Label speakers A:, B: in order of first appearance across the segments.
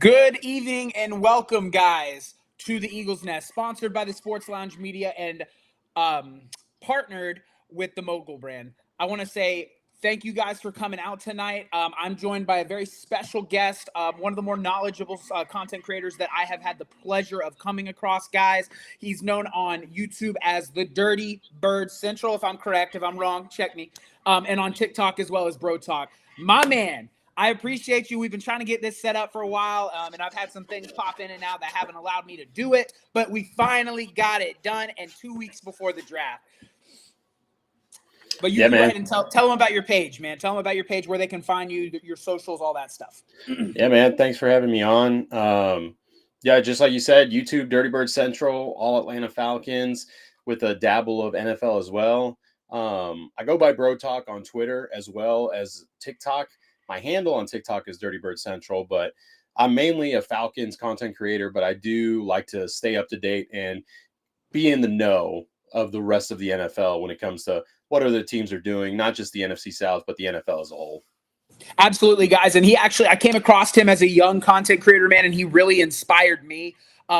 A: Good evening and welcome, guys, to the Eagles Nest, sponsored by the Sports Lounge Media and partnered with the Mogul brand. I want to say thank you guys for coming out tonight. I'm joined by a very special guest, one of the more knowledgeable content creators that I have had the pleasure of coming across, guys. He's known on YouTube as the Dirty Bird Central, if I'm correct. If I'm wrong, check me. And on TikTok as well as Bro Talk. My man. I appreciate you. We've been trying to get this set up for a while, and I've had some things pop in and out that haven't allowed me to do it, but we finally got it done, and 2 weeks before the draft. But you can go ahead and tell them about your page, man. Tell them about your page, where they can find you, your socials, all that stuff.
B: Yeah, man. Thanks for having me on. Just like you said, YouTube, Dirty Bird Central, all Atlanta Falcons, with a dabble of NFL as well. I go by Bro Talk on Twitter as well as TikTok. My handle on TikTok is Dirty Bird Central, but I'm mainly a Falcons content creator, but I do like to stay up to date and be in the know of the rest of the NFL when it comes to what other teams are doing, not just the NFC South, but the NFL as a whole.
A: Absolutely, guys. And I came across him as a young content creator, man, and he really inspired me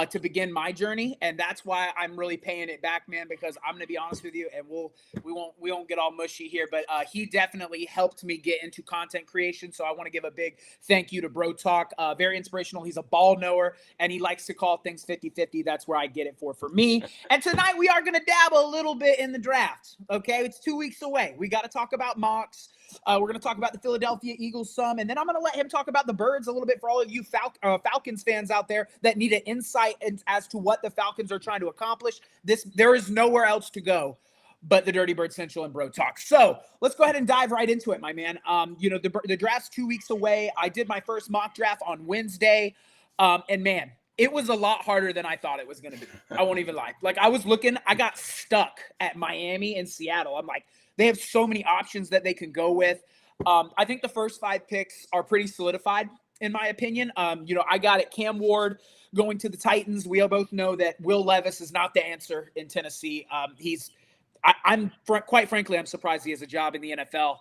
A: to begin my journey, and that's why I'm really paying it back, man. Because I'm gonna be honest with you, and we won't get all mushy here, but he definitely helped me get into content creation. So I want to give a big thank you to Bro Talk. Very inspirational. He's a ball knower, and he likes to call things 50-50. That's where I get it for me. And tonight we are gonna dabble a little bit in the draft. Okay, it's 2 weeks away. We got to talk about mocks. We're going to talk about the Philadelphia Eagles some, and then I'm going to let him talk about the Birds a little bit for all of you Falcons fans out there that need an insight as to what the Falcons are trying to accomplish. There is nowhere else to go but the Dirty Bird Central and Bro Talk. So let's go ahead and dive right into it, my man. The draft's 2 weeks away. I did my first mock draft on Wednesday, and man, it was a lot harder than I thought it was going to be. I won't even lie. Like, I was looking, I got stuck at Miami and Seattle. I'm like, they have so many options that they can go with. I think the first 5 picks are pretty solidified, in my opinion. I got it. Cam Ward going to the Titans. We all both know that Will Levis is not the answer in Tennessee. Quite frankly, I'm surprised he has a job in the NFL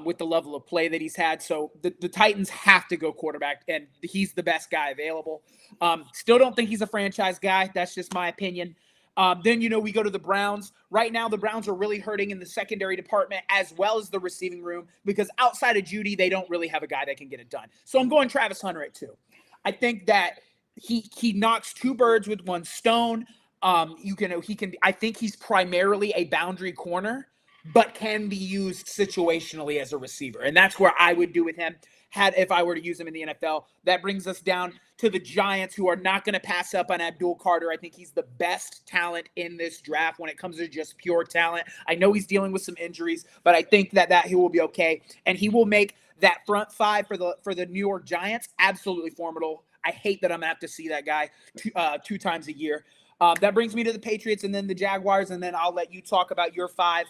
A: with the level of play that he's had. So the Titans have to go quarterback, and he's the best guy available. Still don't think he's a franchise guy. That's just my opinion. Then, we go to the Browns. Right now, the Browns are really hurting in the secondary department as well as the receiving room, because outside of Judy, they don't really have a guy that can get it done. So I'm going Travis Hunter at 2. I think that he knocks 2 birds with 1 stone. I think he's primarily a boundary corner, but can be used situationally as a receiver. And that's where I would do with him if I were to use him in the NFL. That brings us down to the Giants, who are not going to pass up on Abdul Carter. I think he's the best talent in this draft when it comes to just pure talent. I know he's dealing with some injuries, but I think that he will be okay. And he will make that front 5 for the New York Giants absolutely formidable. I hate that I'm going to have to see that guy 2 times a year. That brings me to the Patriots and then the Jaguars, and then I'll let you talk about your 5.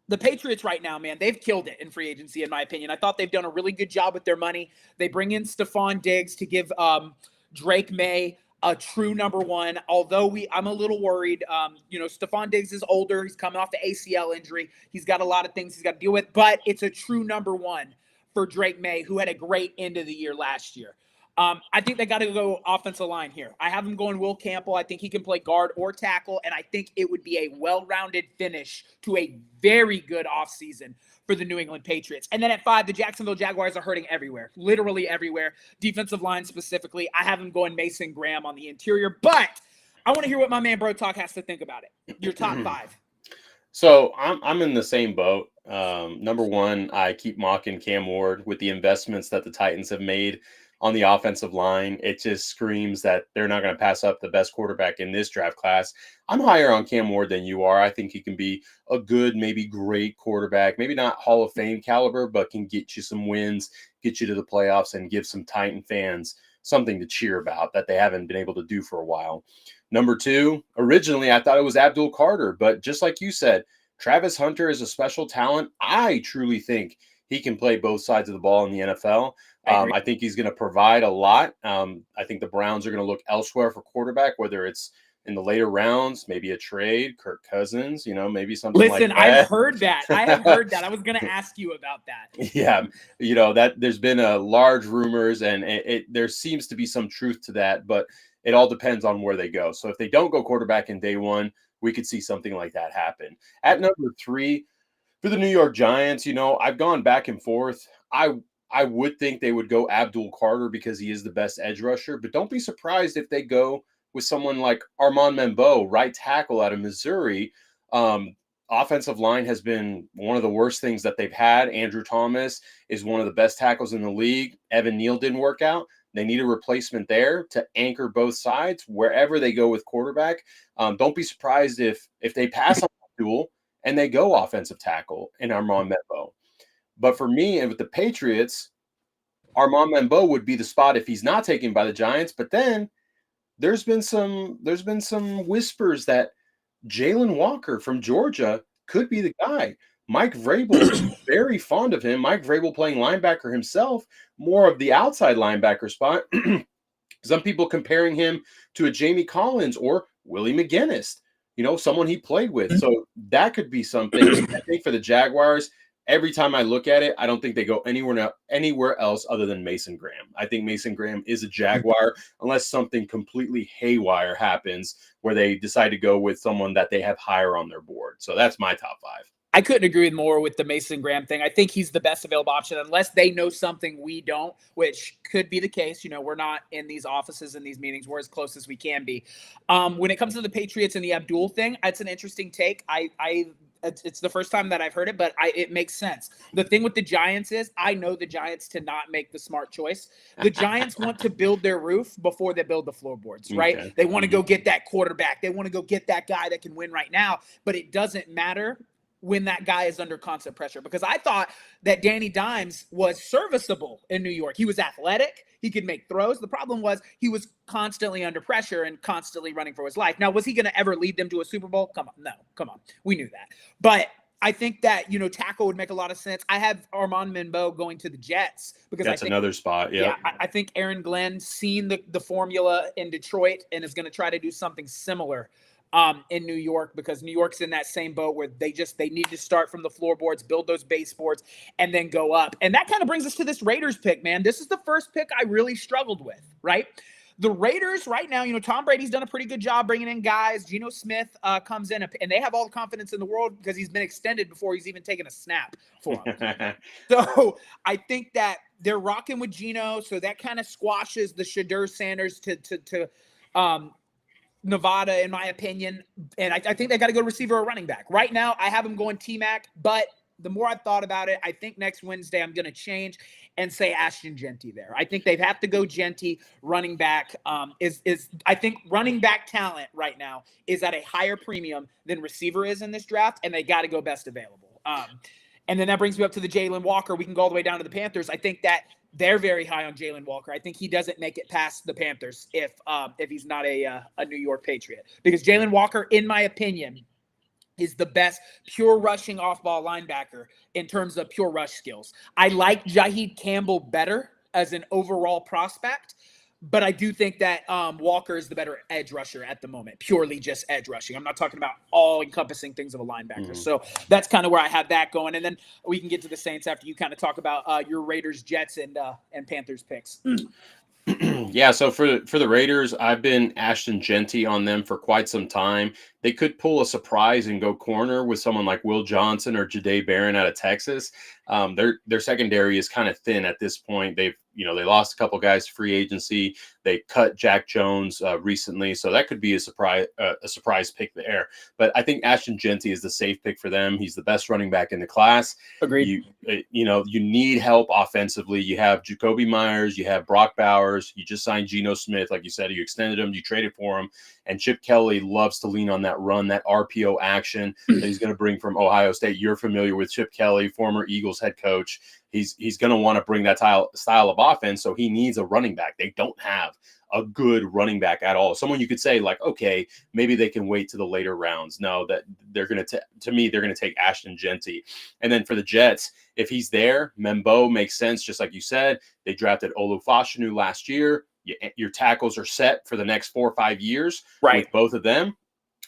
A: The Patriots right now, man, they've killed it in free agency, in my opinion. I thought they've done a really good job with their money. They bring in Stephon Diggs to give Drake May a true number 1, although I'm a little worried. Stephon Diggs is older. He's coming off the ACL injury. He's got a lot of things he's got to deal with, but it's a true number 1 for Drake May, who had a great end of the year last year. I think they got to go offensive line here. I have him going Will Campbell. I think he can play guard or tackle, and I think it would be a well-rounded finish to a very good offseason for the New England Patriots. And then at 5, the Jacksonville Jaguars are hurting everywhere, literally everywhere, defensive line specifically. I have him going Mason Graham on the interior, but I want to hear what my man Bro Talk has to think about it. Your top 5.
B: So I'm in the same boat. Number 1, I keep mocking Cam Ward with the investments that the Titans have made on the offensive line. It just screams that they're not going to pass up the best quarterback in this draft class. I'm higher on Cam Ward than you are. I think he can be a good, maybe great quarterback, maybe not Hall of Fame caliber, but can get you some wins, get you to the playoffs, and give some Titan fans something to cheer about that they haven't been able to do for a while. Number 2, originally I thought it was Abdul Carter, but just like you said, Travis Hunter is a special talent. I truly think he can play both sides of the ball in the NFL. I think he's going to provide a lot. I think the Browns are going to look elsewhere for quarterback, whether it's in the later rounds, maybe a trade, Kirk Cousins, maybe something like
A: Listen, I've
B: that.
A: heard that. I have heard that. I was going to ask you about that.
B: Yeah, that there's been a large rumors, and there seems to be some truth to that, but it all depends on where they go. So if they don't go quarterback in day one, we could see something like that happen. At number 3, for the New York Giants, I've gone back and forth. I would think they would go Abdul Carter because he is the best edge rusher, but don't be surprised if they go with someone like Armand Membo, right tackle out of Missouri. Offensive line has been one of the worst things that they've had. Andrew Thomas is one of the best tackles in the league. Evan Neal didn't work out. They need a replacement there to anchor both sides wherever they go with quarterback. Don't be surprised if they pass on Abdul and they go offensive tackle in Armand Membo. But for me, and with the Patriots, Armand Membo would be the spot if he's not taken by the Giants. But then there's been some whispers that Jalen Walker from Georgia could be the guy. Mike Vrabel is very fond of him. Mike Vrabel playing linebacker himself, more of the outside linebacker spot. Some people comparing him to a Jamie Collins or Willie McGinnis, someone he played with. So that could be something. I think for the Jaguars, every time I look at it, I don't think they go anywhere else other than Mason Graham. I think Mason Graham is a Jaguar unless something completely haywire happens where they decide to go with someone that they have higher on their board. So that's my top 5.
A: I couldn't agree more with the Mason Graham thing. I think he's the best available option unless they know something we don't, which could be the case. We're not in these offices and these meetings. We're as close as we can be. When it comes to the Patriots and the Abdul thing, it's an interesting take. It's the first time that I've heard it, but it makes sense. The thing with the Giants is I know the Giants to not make the smart choice. The Giants want to build their roof before they build the floorboards, right?
B: Okay.
A: They want to go get that quarterback. They want to go get that guy that can win right now, but it doesn't matter when that guy is under constant pressure, because I thought that Danny Dimes was serviceable in New York. He was athletic. He could make throws. The problem was he was constantly under pressure and constantly running for his life. Now, was he going to ever lead them to a Super Bowl? Come on. We knew that. But I think that, tackle would make a lot of sense. I have Armand Membo going to the Jets because
B: that's another spot.
A: Yeah, I think Aaron Glenn seen the formula in Detroit and is going to try to do something similar in New York, because New York's in that same boat where they need to start from the floorboards, build those baseboards, and then go up. And that kind of brings us to this Raiders pick, man. This is the first pick I really struggled with, right? The Raiders right now, Tom Brady's done a pretty good job bringing in guys. Geno Smith comes in, and they have all the confidence in the world because he's been extended before he's even taken a snap for them. So I think that they're rocking with Geno, so that kind of squashes the Shadur Sanders to Nevada, in my opinion. And I think they got to go receiver or running back. Right now, I have them going T-Mac, but the more I've thought about it, I think next Wednesday I'm going to change and say Ashton Jeanty there. I think they'd have to go Jeanty. Running back I think running back talent right now is at a higher premium than receiver is in this draft, and they got to go best available. And then that brings me up to the Jalen Walker. We can go all the way down to the Panthers. I think that they're very high on Jalen Walker. I think he doesn't make it past the Panthers if he's not a New York Patriot, because Jalen Walker, in my opinion, is the best pure rushing off-ball linebacker in terms of pure rush skills. I like Jaheed Campbell better as an overall prospect, but I do think that Walker is the better edge rusher at the moment, purely just edge rushing. I'm not talking about all-encompassing things of a linebacker. Mm-hmm. So that's kind of where I have that going. And then we can get to the Saints after you kind of talk about your Raiders, Jets, and Panthers picks.
B: Yeah, so for the Raiders, I've been Ashton Jeanty on them for quite some time. They could pull a surprise and go corner with someone like Will Johnson or Jahdae Barron out of Texas. Their secondary is kind of thin at this point. They lost a couple guys to free agency. They cut Jack Jones recently, so that could be a surprise pick there. But I think Ashton Jeanty is the safe pick for them. He's the best running back in the class.
A: Agreed.
B: You need help offensively. You have Jacoby Myers, you have Brock Bowers. You just signed Geno Smith, like you said. You extended him, you traded for him, and Chip Kelly loves to lean on that run, that RPO action that he's going to bring from Ohio State. You're familiar with Chip Kelly, former Eagles head coach. He's going to want to bring that style of offense, so he needs a running back. They don't have a good running back at all. Someone you could say, like, okay, maybe they can wait to the later rounds. No, that they're going to take Ashton Jeanty. And then for the Jets, if he's there, Membo makes sense, just like you said. They drafted Olu Fashanu last year. your tackles are set for the next 4 or 5 years
A: Right.
B: with both of them.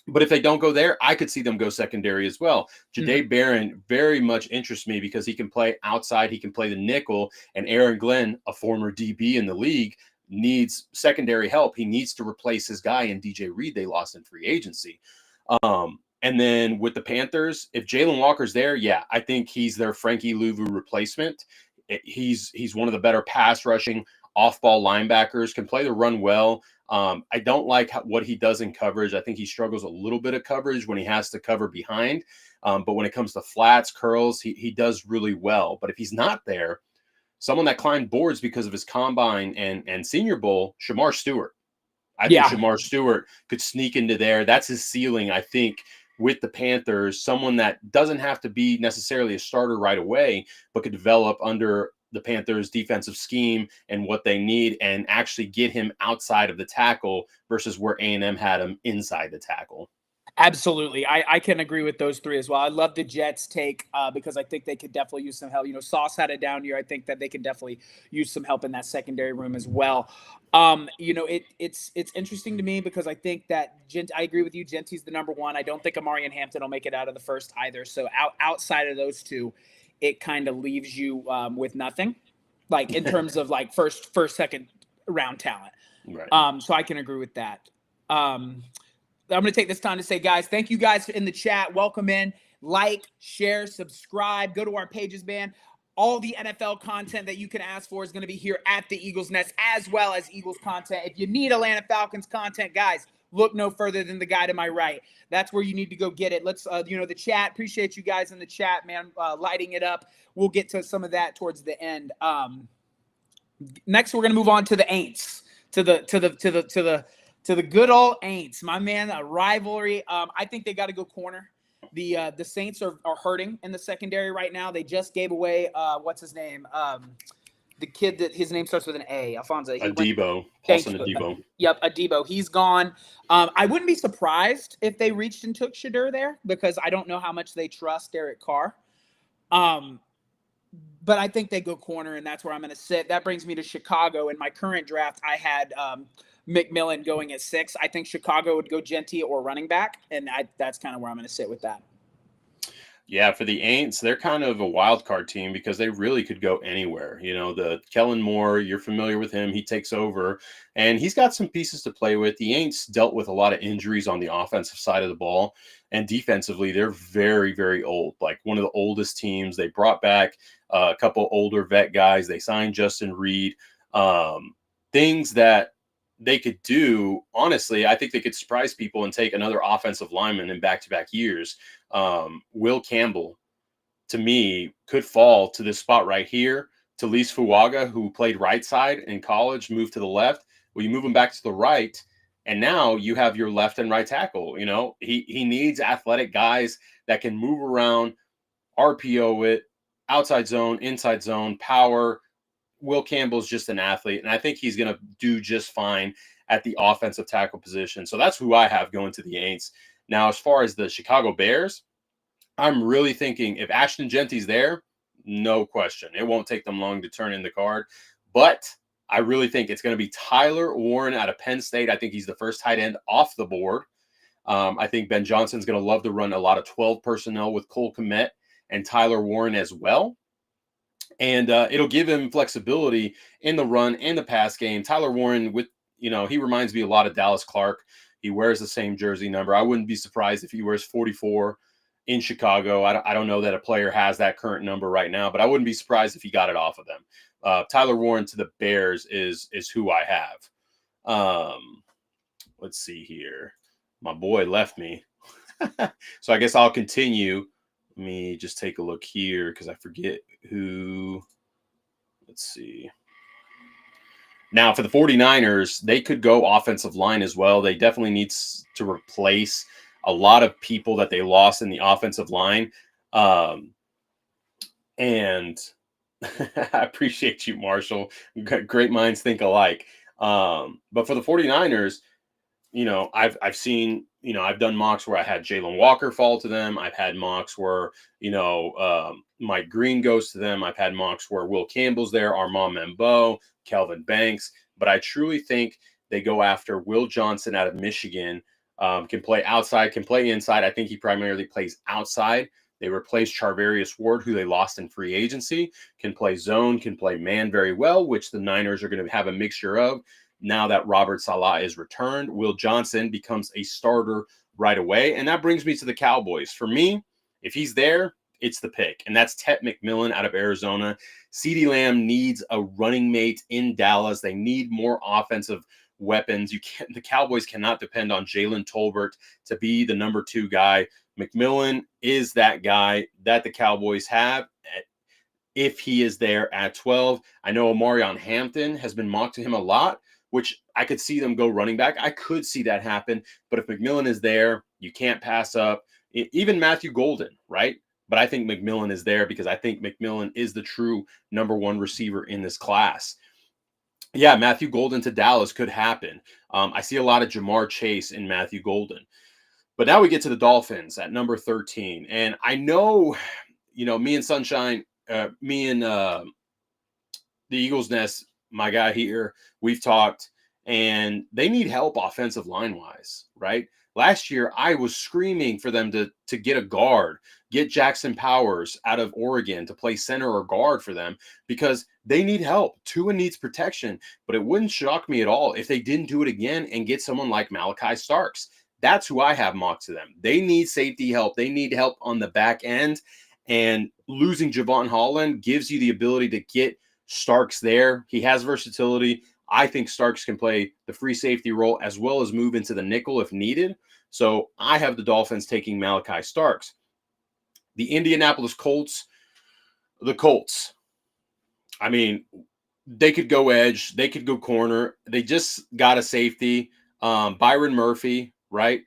B: But if they don't go there, I could see them go secondary as well. Jahdae Barron very much interests me because he can play outside. He can play the nickel. And Aaron Glenn, a former DB in the league, needs secondary help. He needs to replace his guy in DJ Reed they lost in free agency. And then with the Panthers, if Jalen Walker's there, yeah, I think he's their Frankie Louvu replacement. He's one of the better pass rushing off-ball linebackers, can play the run well. I don't like what he does in coverage. I think he struggles a little bit of coverage when he has to cover behind. But when it comes to flats, curls, he does really well. But if he's not there, someone that climbed boards because of his combine and Senior Bowl, Shamar Stewart. I think Shamar Stewart could sneak into there. That's his ceiling, I think, with the Panthers. Someone that doesn't have to be necessarily a starter right away, but could develop under the Panthers' defensive scheme and what they need and actually get him outside of the tackle versus where A&M had him inside the tackle.
A: Absolutely. I can agree with those three as well. I love the Jets take because I think they could definitely use some help. Sauce had a down year. I think that they can definitely use some help in that secondary room as well. It's interesting to me because I think that I agree with you. Genty's the number one. I don't think Amarian Hampton will make it out of the first either. So outside of those two, it kind of leaves you with nothing, like in terms of like first, second round talent.
B: Right.
A: So I can agree with that. I'm going to take this time to say, guys, thank you guys in the chat. Welcome in. Like, share, subscribe. Go to our pages, man. All the NFL content that you can ask for is going to be here at the Eagles Nest, as well as Eagles content. If you need Atlanta Falcons content, guys, look no further than the guy to my right. That's where you need to go get it. Let's, the chat. Appreciate you guys in the chat, man, lighting it up. We'll get to some of that towards the end. Next, we're going to move on to the Aints, to the good old Aints, my man, a rivalry. I think they got to go corner. The Saints are hurting in the secondary right now. They just gave away what's his name? The kid that his name starts with an A, Alfonso.
B: Adebo. Paulson Adebo.
A: Yep, Adebo. He's gone. I wouldn't be surprised if they reached and took Shedeur there because I don't know how much they trust Derek Carr. But I think they go corner, and that's where I'm going to sit. That brings me to Chicago. In my current draft, I had McMillan going at 6. I think Chicago would go Genty or running back, and that's kind of where I'm going to sit with that.
B: Yeah, for the Aints, they're kind of a wild card team because they really could go anywhere. The Kellen Moore, you're familiar with him. He takes over, and he's got some pieces to play with. The Aints dealt with a lot of injuries on the offensive side of the ball, and defensively, they're very, very old, like one of the oldest teams. They brought back a couple older vet guys. They signed Justin Reed. Things that they could do, honestly, I think they could surprise people and take another offensive lineman in back-to-back years. Will Campbell, to me, could fall to this spot right here. Talise Fuaga, who played right side in college, moved to the left. Well, you move him back to the right, and now you have your left and right tackle. He needs athletic guys that can move around, RPO it, outside zone, inside zone, power. Will Campbell's just an athlete, and I think he's going to do just fine at the offensive tackle position. So that's who I have going to the Aints. Now, as far as the Chicago Bears, I'm really thinking if Ashton Genty's there, no question. It won't take them long to turn in the card. But I really think it's going to be Tyler Warren out of Penn State. I think he's the first tight end off the board. I think Ben Johnson's going to love to run a lot of 12 personnel with Cole Kmet and Tyler Warren as well. And it'll give him flexibility in the run and the pass game. Tyler Warren, he reminds me a lot of Dallas Clark. He wears the same jersey number. I wouldn't be surprised if he wears 44 in Chicago. I don't know that a player has that current number right now, but I wouldn't be surprised if he got it off of them. Tyler Warren to the Bears is who I have. Let's see here. My boy left me. So I guess I'll continue. Let me just take a look here because I forget who. Let's see. Now, for the 49ers, they could go offensive line as well. They definitely need to replace a lot of people that they lost in the offensive line. And I appreciate you, Marshall. Great minds think alike. But for the 49ers, I've seen, I've done mocks where I had Jalen Walker fall to them. I've had mocks where, Mike Green goes to them. I've had mocks where Will Campbell's there, Armand Membeau, Kelvin Banks. but I truly think they go after Will Johnson out of Michigan. Can play outside, can play inside. I think he primarily plays outside. They replaced Charvarius Ward, who they lost in free agency, can play zone, can play man very well, which the Niners are going to have a mixture of. Now that Robert Saleh is returned, Will Johnson becomes a starter right away. And that brings me to the Cowboys. For me, if he's there, it's the pick. And that's Tet McMillan out of Arizona. CeeDee Lamb needs a running mate in Dallas. They need more offensive weapons. The Cowboys cannot depend on Jalen Tolbert to be the number 2 guy. McMillan is that guy that the Cowboys have if he is there at 12. I know Omarion Hampton has been mocked to him a lot, which I could see them go running back. I could see that happen. But if McMillan is there, you can't pass up. Even Matthew Golden, right? But I think McMillan is there because I think McMillan is the true number 1 receiver in this class. Yeah, Matthew Golden to Dallas could happen. I see a lot of Jamar Chase in Matthew Golden. But now we get to the Dolphins at number 13. And I know, me and Sunshine, me and the Eagles Nest, my guy here, we've talked, and they need help offensive line-wise, right? Last year, I was screaming for them to get a guard, get Jackson Powers out of Oregon to play center or guard for them because they need help. Tua needs protection, but it wouldn't shock me at all if they didn't do it again and get someone like Malachi Starks. That's who I have mocked to them. They need safety help. They need help on the back end, and losing Javon Holland gives you the ability to get Starks there. He has versatility. I think Starks can play the free safety role as well as move into the nickel if needed. So I have the Dolphins taking Malachi Starks. The Indianapolis Colts, I mean, they could go edge. They could go corner. They just got a safety. Byron Murphy, right?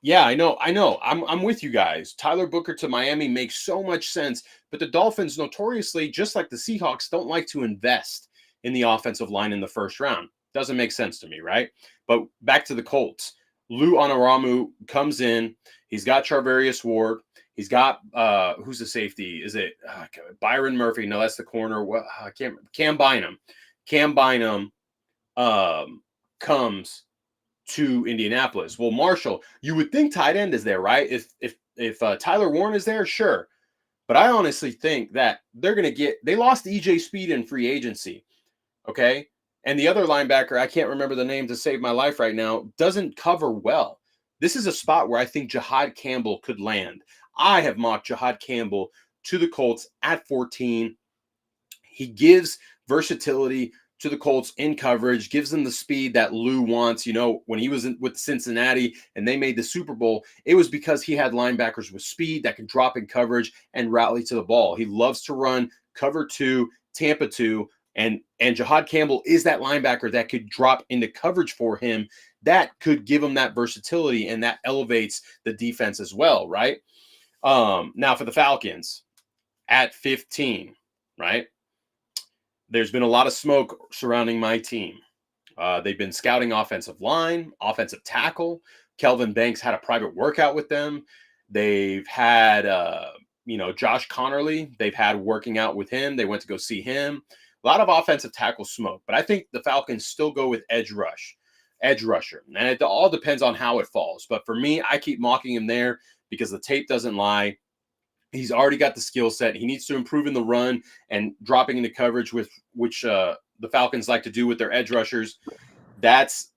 B: Yeah, I know. I'm with you guys. Tyler Booker to Miami makes so much sense, but the Dolphins notoriously, just like the Seahawks, don't like to invest in the offensive line in the first round. Doesn't make sense to me, right? But back to the Colts. Lou Anarumo comes in. He's got Charvarius Ward. He's got who's the safety? Is it Byron Murphy? No, that's the corner. I can't remember. Cam Bynum. Cam Bynum comes to Indianapolis. Well, Marshall, you would think tight end is there, right? If Tyler Warren is there, sure. But I honestly think that they lost EJ Speed in free agency. Okay. And the other linebacker, I can't remember the name to save my life right now, doesn't cover well. This is a spot where I think Jihad Campbell could land. I have mocked Jihad Campbell to the Colts at 14. He gives versatility to the Colts in coverage, gives them the speed that Lou wants. When he was with Cincinnati and they made the Super Bowl, it was because he had linebackers with speed that could drop in coverage and rally to the ball. He loves to run cover 2, Tampa 2, and Jihad Campbell is that linebacker that could drop into coverage for him. That could give him that versatility, and that elevates the defense as well, right? Now for the Falcons at 15, right? There's been a lot of smoke surrounding my team. They've been scouting offensive line, offensive tackle. Kelvin Banks had a private workout with them. They've had, Josh Connerly. They've had working out with him. They went to go see him. A lot of offensive tackle smoke, but I think the Falcons still go with edge rusher. And it all depends on how it falls. But for me, I keep mocking him there because the tape doesn't lie. He's already got the skill set. He needs to improve in the run and dropping into coverage, which the Falcons like to do with their edge rushers. That's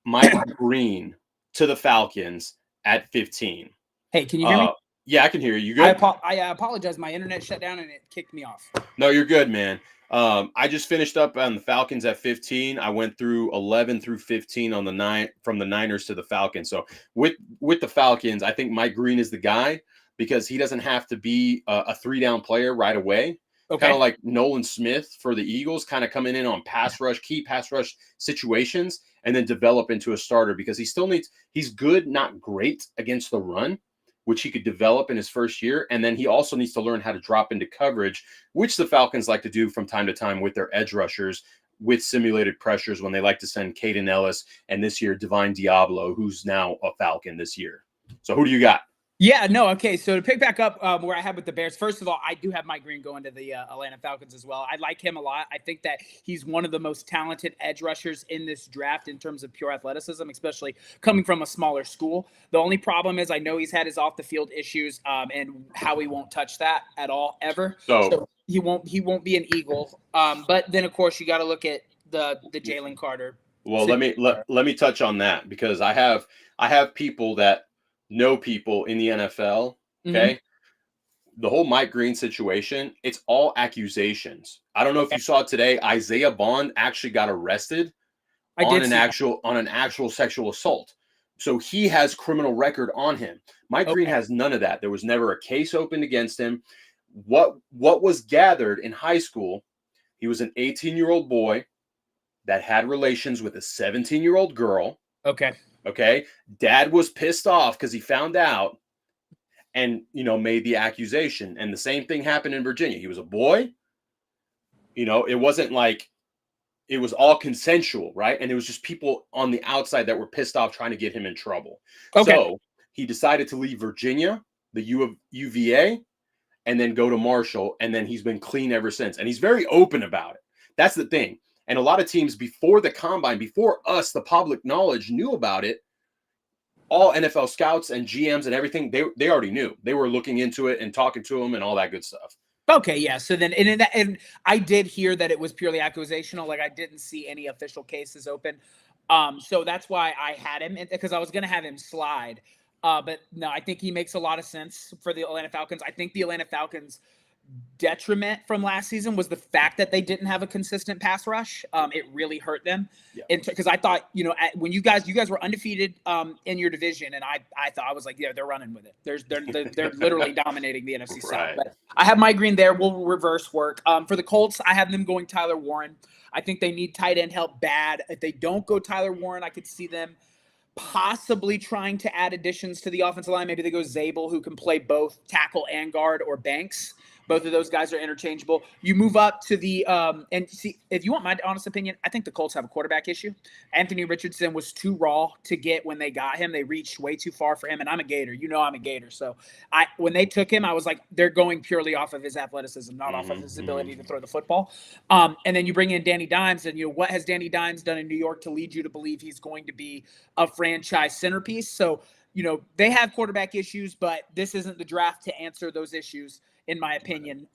B: Mike Green to the Falcons at 15.
A: Hey, can you hear me?
B: Yeah, I can hear you. You good?
A: I apologize. My internet shut down and it kicked me off.
B: No, you're good, man. I just finished up on the Falcons at 15. I went through 11 through 15 on the from the Niners to the Falcons. So with the Falcons, I think Mike Green is the guy because he doesn't have to be a 3-down player right away. Okay. Kind of like Nolan Smith for the Eagles, kind of coming in on key pass rush situations, and then develop into a starter because he's good, not great against the run, which he could develop in his first year. And then he also needs to learn how to drop into coverage, which the Falcons like to do from time to time with their edge rushers with simulated pressures when they like to send Caden Ellis and this year Divine Diablo, who's now a Falcon this year. So who do you got?
A: Yeah, no, okay. So to pick back up where I had with the Bears, first of all, I do have Mike Green going to the Atlanta Falcons as well. I like him a lot. I think that he's one of the most talented edge rushers in this draft in terms of pure athleticism, especially coming from a smaller school. The only problem is I know he's had his off the field issues, and Howie won't touch that at all ever.
B: So
A: So he won't be an Eagle. But then of course you got to look at the Jalen Carter.
B: well, let me touch on that because I have people that know people in the NFL. Okay.
A: Mm-hmm.
B: The whole Mike Green situation, it's all accusations. I don't know if you saw today, Isaiah Bond actually got arrested on an actual sexual assault. So he has criminal record on him. Mike Green has none of that. There was never a case opened against him. What was gathered in high school, he was an 18-year-old boy that had relations with a 17-year-old girl. Okay. Dad was pissed off because he found out and, made the accusation. And the same thing happened in Virginia. He was a boy. It wasn't like it was all consensual, right? And it was just people on the outside that were pissed off trying to get him in trouble. So he decided to leave Virginia, the UVA, and then go to Marshall. And then he's been clean ever since. And he's very open about it. That's the thing. And a lot of teams before the combine, before us, the public knowledge knew about it, all NFL scouts and GMs and everything, they already knew. They were looking into it and talking to him and all that good stuff.
A: Okay, yeah. So then, and I did hear that it was purely accusational. Like I didn't see any official cases open. So that's why I had him because I was going to have him slide. But no, I think he makes a lot of sense for the Atlanta Falcons. I think the Atlanta Falcons' detriment from last season was the fact that they didn't have a consistent pass rush. It really hurt them. Because I thought, when you guys were undefeated in your division, and I thought I was like, yeah, they're running with it. They're literally dominating the NFC South. But I have my Green there. We'll reverse work. For the Colts, I have them going Tyler Warren. I think they need tight end help bad. If they don't go Tyler Warren, I could see them possibly trying to add additions to the offensive line. Maybe they go Zabel, who can play both tackle and guard, or Banks. Both of those guys are interchangeable. You move up to the and see, if you want my honest opinion, I think the Colts have a quarterback issue. Anthony Richardson was too raw to get when they got him. They reached way too far for him, and I'm a Gator. I'm a Gator. So when they took him, I was like, they're going purely off of his athleticism, not off of his ability to throw the football. And then you bring in Danny Dimes, and what has Danny Dimes done in New York to lead you to believe he's going to be a franchise centerpiece? So they have quarterback issues, but this isn't the draft to answer those issues, in my opinion.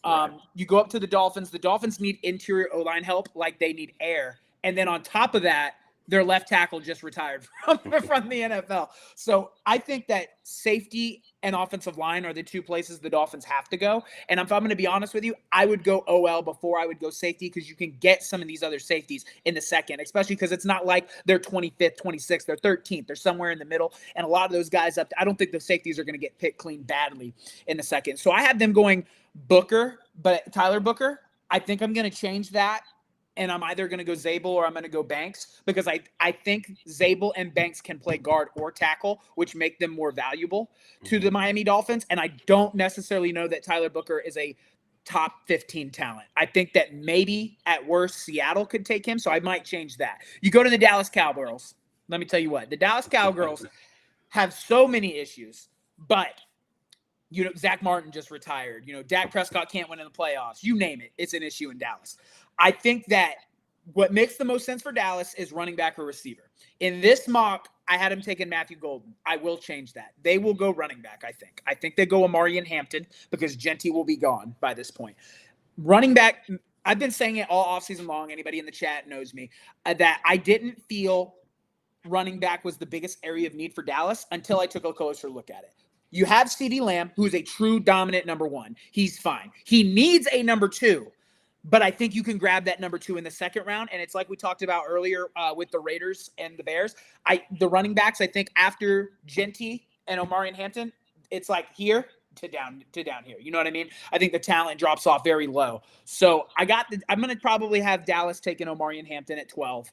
A: You go up to the Dolphins. The Dolphins need interior O-line help like they need air. And then on top of that, their left tackle just retired from the NFL. So I think that safety and offensive line are the two places the Dolphins have to go. And if I'm going to be honest with you, I would go OL before I would go safety because you can get some of these other safeties in the second, especially because it's not like they're 25th, 26th, they're 13th. They're somewhere in the middle. And a lot of those guys I don't think the safeties are going to get picked clean badly in the second. So I have them going Booker, but Tyler Booker, I think I'm going to change that. And I'm either going to go Zabel or I'm going to go Banks because I think Zabel and Banks can play guard or tackle, which make them more valuable to the Miami Dolphins. And I don't necessarily know that Tyler Booker is a top 15 talent. I think that maybe at worst Seattle could take him, so I might change that. You go to the Dallas Cowgirls. Let me tell you what. The Dallas Cowgirls have so many issues, but Zach Martin just retired. Dak Prescott can't win in the playoffs. You name it. It's an issue in Dallas. I think that what makes the most sense for Dallas is running back or receiver. In this mock, I had him taking Matthew Golden. I will change that. They will go running back, I think. I think they go Amari and Hampton because Genty will be gone by this point. Running back, I've been saying it all offseason long. Anybody in the chat knows me, that I didn't feel running back was the biggest area of need for Dallas until I took a closer look at it. You have CeeDee Lamb, who is a true dominant number one. He's fine. He needs a number two, but I think you can grab that number two in the second round. And it's like we talked about earlier with the Raiders and the Bears. The running backs, I think after Genty and Omari and Hampton, it's like here to down here. You know what I mean? I think the talent drops off very low. So I'm going to probably have Dallas taking Omari and Hampton at 12.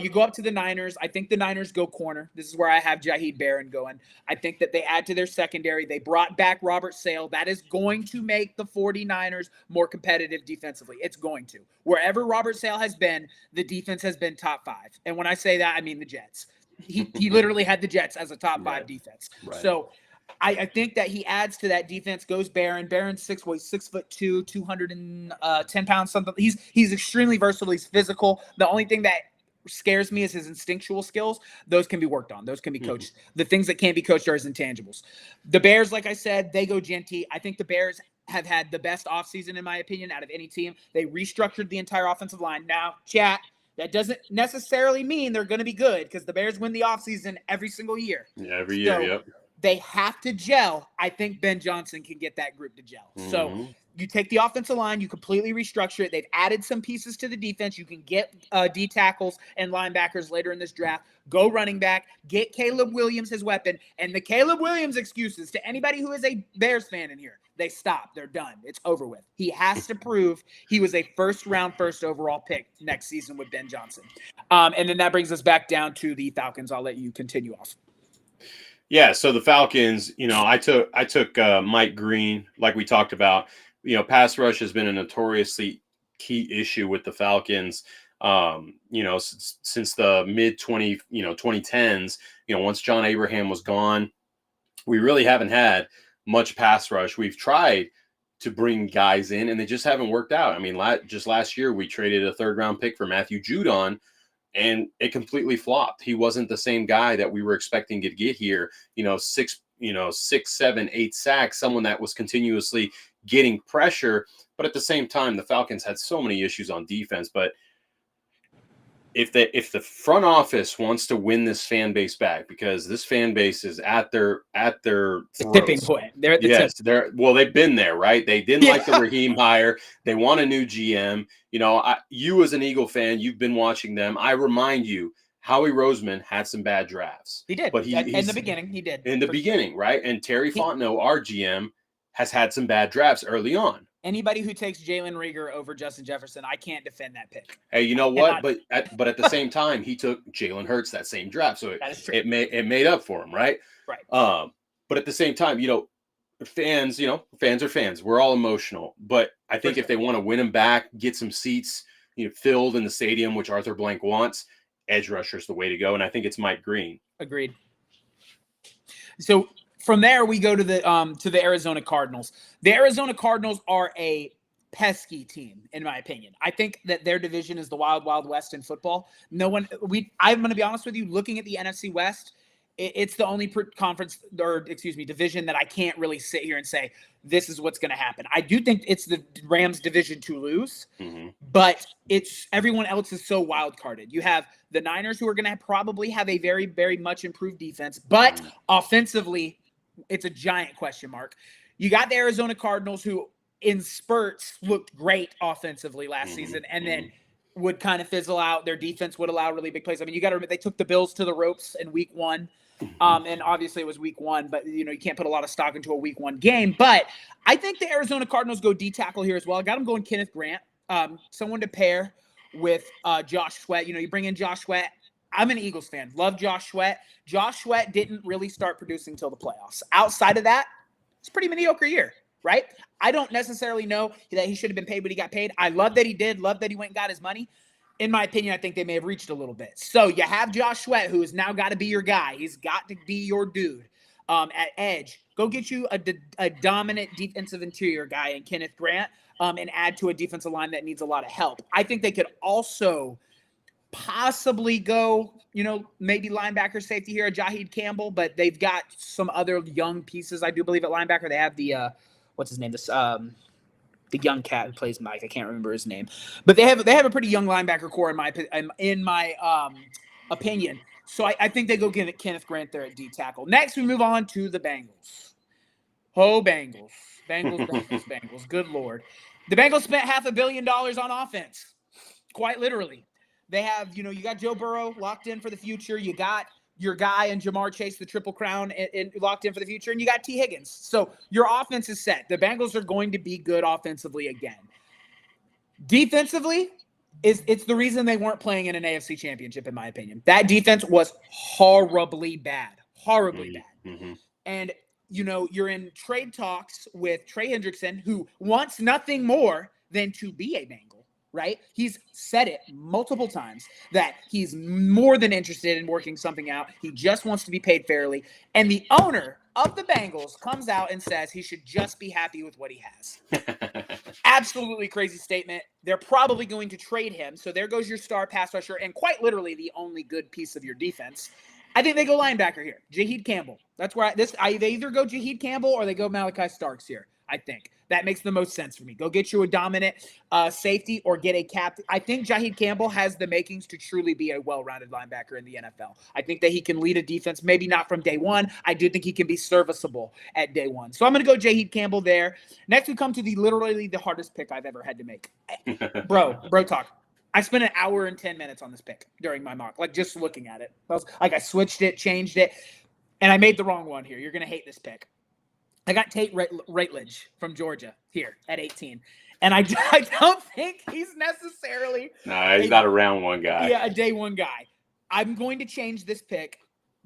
A: You go up to the Niners. I think the Niners go corner. This is where I have Jaheed Barron going. I think that they add to their secondary. They brought back Robert Sale. That is going to make the 49ers more competitive defensively. It's going to. Wherever Robert Sale has been, the defense has been top 5. And when I say that, I mean the Jets. He literally had the Jets as a top 5 defense. Right. So I think that he adds to that defense. Goes Barron. Barron's 6'2", 210 pounds, something. He's extremely versatile. He's physical. The only thing that scares me is his instinctual skills. Those can be worked on. Those can be coached. The things that can't be coached are his intangibles. The Bears, like I said, they go Genty. I think the Bears have had the best offseason, in my opinion, out of any team. They restructured the entire offensive line. Now, chat, that doesn't necessarily mean they're going to be good because the Bears win the offseason every single year.
B: Yeah, every year, yep.
A: They have to gel. I think Ben Johnson can get that group to gel. So you take the offensive line, you completely restructure it. They've added some pieces to the defense. You can get D tackles and linebackers later in this draft. Go running back. Get Caleb Williams his weapon. And the Caleb Williams excuses to anybody who is a Bears fan in here, they stop. They're done. It's over with. He has to prove he was a first overall pick next season with Ben Johnson. And then that brings us back down to the Falcons. I'll let you continue off.
B: Yeah, so the Falcons, I took Mike Green, like we talked about. Pass rush has been a notoriously key issue with the Falcons. Since the mid 2010s. Once John Abraham was gone, we really haven't had much pass rush. We've tried to bring guys in, and they just haven't worked out. I mean, just last year we traded a 3rd-round pick for Matthew Judon. And it completely flopped. He wasn't the same guy that we were expecting to get here. 6, 7, 8 sacks, someone that was continuously getting pressure. But at the same time, the Falcons had so many issues on defense. But if the front office wants to win this fan base back, because this fan base is at their
A: tipping point. They're at the tip.
B: They've been there, right? They didn't like the Raheem hire. They want a new GM. You as an Eagle fan, you've been watching them. I remind you, Howie Roseman had some bad drafts.
A: He did.
B: But
A: in the beginning, he did.
B: In the beginning, right? And Terry Fontenot, our GM, has had some bad drafts early on.
A: Anybody who takes Jalen Reagor over Justin Jefferson, I can't defend that pick.
B: Hey, you know what? But at the same time, he took Jalen Hurts that same draft, so it made up for him, right?
A: Right.
B: But at the same time, fans are fans. We're all emotional, but I think if they want to win him back, get some seats, filled in the stadium, which Arthur Blank wants, edge rusher's the way to go, and I think it's Mike Green.
A: Agreed. So from there, we go to the Arizona Cardinals. The Arizona Cardinals are a pesky team, in my opinion. I think that their division is the wild, wild west in football. I'm going to be honest with you, looking at the NFC West, it's the only division that I can't really sit here and say, this is what's going to happen. I do think it's the Rams division to lose, but everyone else is so wild carded. You have the Niners, who are going to probably have a very, very much improved defense, but offensively, it's a giant question mark. You got the Arizona Cardinals, who in spurts looked great offensively last season, and then would kind of fizzle out. Their defense would allow really big plays. I mean, you got to remember, they took the Bills to the ropes in week 1. And obviously it was week 1, but you can't put a lot of stock into a week 1 game. But I think the Arizona Cardinals go D tackle here as well. I got them going Kenneth Grant, someone to pair with Josh Sweat. You bring in Josh Sweat. I'm an Eagles fan. Love Josh Sweat. Josh Sweat didn't really start producing until the playoffs. Outside of that, it's a pretty mediocre year, right? I don't necessarily know that he should have been paid what he got paid. I love that he did. Love that he went and got his money. In my opinion, I think they may have reached a little bit. So you have Josh Sweat, who has now got to be your guy. He's got to be your dude at edge. Go get you a dominant defensive interior guy in Kenneth Grant and add to a defensive line that needs a lot of help. I think they could also possibly go, maybe linebacker safety here, Jaheed Campbell, but they've got some other young pieces, I do believe, at linebacker. They have the what's his name? The young cat who plays Mike. I can't remember his name, but they have a pretty young linebacker core in my opinion. So I think they go get Kenneth Grant there at D tackle. Next, we move on to the Bengals. Bengals. Good Lord. The Bengals spent $500 million on offense, quite literally. They have, you got Joe Burrow locked in for the future. You got your guy and Jamar Chase, the Triple Crown, and locked in for the future. And you got T. Higgins. So your offense is set. The Bengals are going to be good offensively again. Defensively, it's the reason they weren't playing in an AFC championship, in my opinion. That defense was horribly bad. And, you're in trade talks with Trey Hendrickson, who wants nothing more than to be a Bengal. right? He's said it multiple times that he's more than interested in working something out. He just wants to be paid fairly. And the owner of the Bengals comes out and says he should just be happy with what he has. Absolutely crazy statement. They're probably going to trade him. So there goes your star pass rusher and quite literally the only good piece of your defense. I think they go linebacker here. Jaheed Campbell. That's where they either go Jaheed Campbell or they go Malachi Starks here. I think that makes the most sense for me. Go get you a dominant safety or get a captain. I think Jaheed Campbell has the makings to truly be a well-rounded linebacker in the NFL. I think that he can lead a defense, maybe not from day one. I do think he can be serviceable at day one. So I'm going to go Jaheed Campbell there. Next, we come to literally the hardest pick I've ever had to make. Bro talk. I spent an hour and 10 minutes on this pick during my mock, like just looking at it. I switched it, changed it, and I made the wrong one here. You're going to hate this pick. I got Tate Ratledge from Georgia here at 18. And I don't think he's necessarily
B: he's not a round one guy.
A: Yeah, a day one guy. I'm going to change this pick,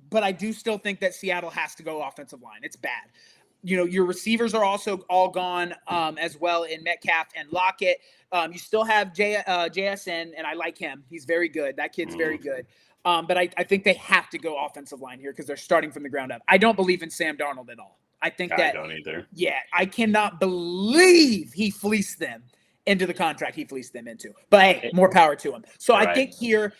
A: but I do still think that Seattle has to go offensive line. It's bad. Your receivers are also all gone as well in Metcalf and Lockett. You still have JSN, and I like him. He's very good. That kid's very good. But I think they have to go offensive line here because they're starting from the ground up. I don't believe in Sam Darnold at all. I don't
B: either. Yeah,
A: I cannot believe he fleeced them into the contract he fleeced them into. But hey, more power to him. So I think here,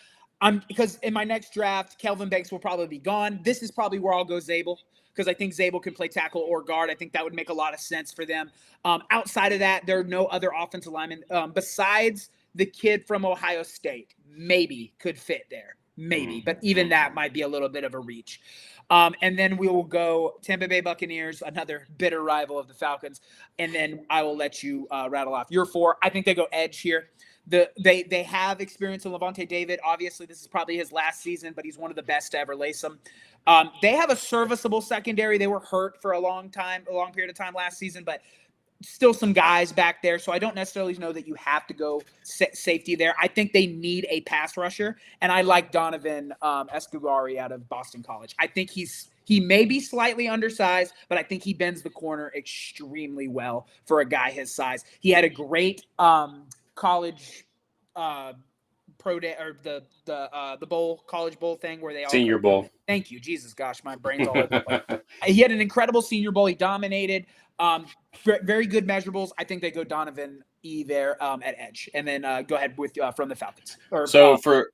A: because in my next draft, Kelvin Banks will probably be gone. This is probably where I'll go Zabel, because I think Zabel can play tackle or guard. I think that would make a lot of sense for them. Outside of that, there are no other offensive linemen besides the kid from Ohio State. Maybe could fit there. Maybe. But even that might be a little bit of a reach. And then we will go Tampa Bay Buccaneers, another bitter rival of the Falcons. And then I will let you rattle off your 4. I think they go edge here. They have experience in Levante David. Obviously, this is probably his last season, but he's one of the best to ever lace them. They have a serviceable secondary. They were hurt for a long period of time last season, but still some guys back there. So I don't necessarily know that you have to go safety there. I think they need a pass rusher, and I like Donovan Escobar out of Boston College. I think he may be slightly undersized, but I think he bends the corner extremely well for a guy his size. He had a great college pro day, or the bowl, college bowl thing where they all
B: Senior Bowl.
A: Thank you. Jesus gosh, my brain's all over the place. He had an incredible Senior Bowl. He dominated. Very good measurables. I think they go Donovan E there at edge, and then go ahead with from the Falcons.
B: For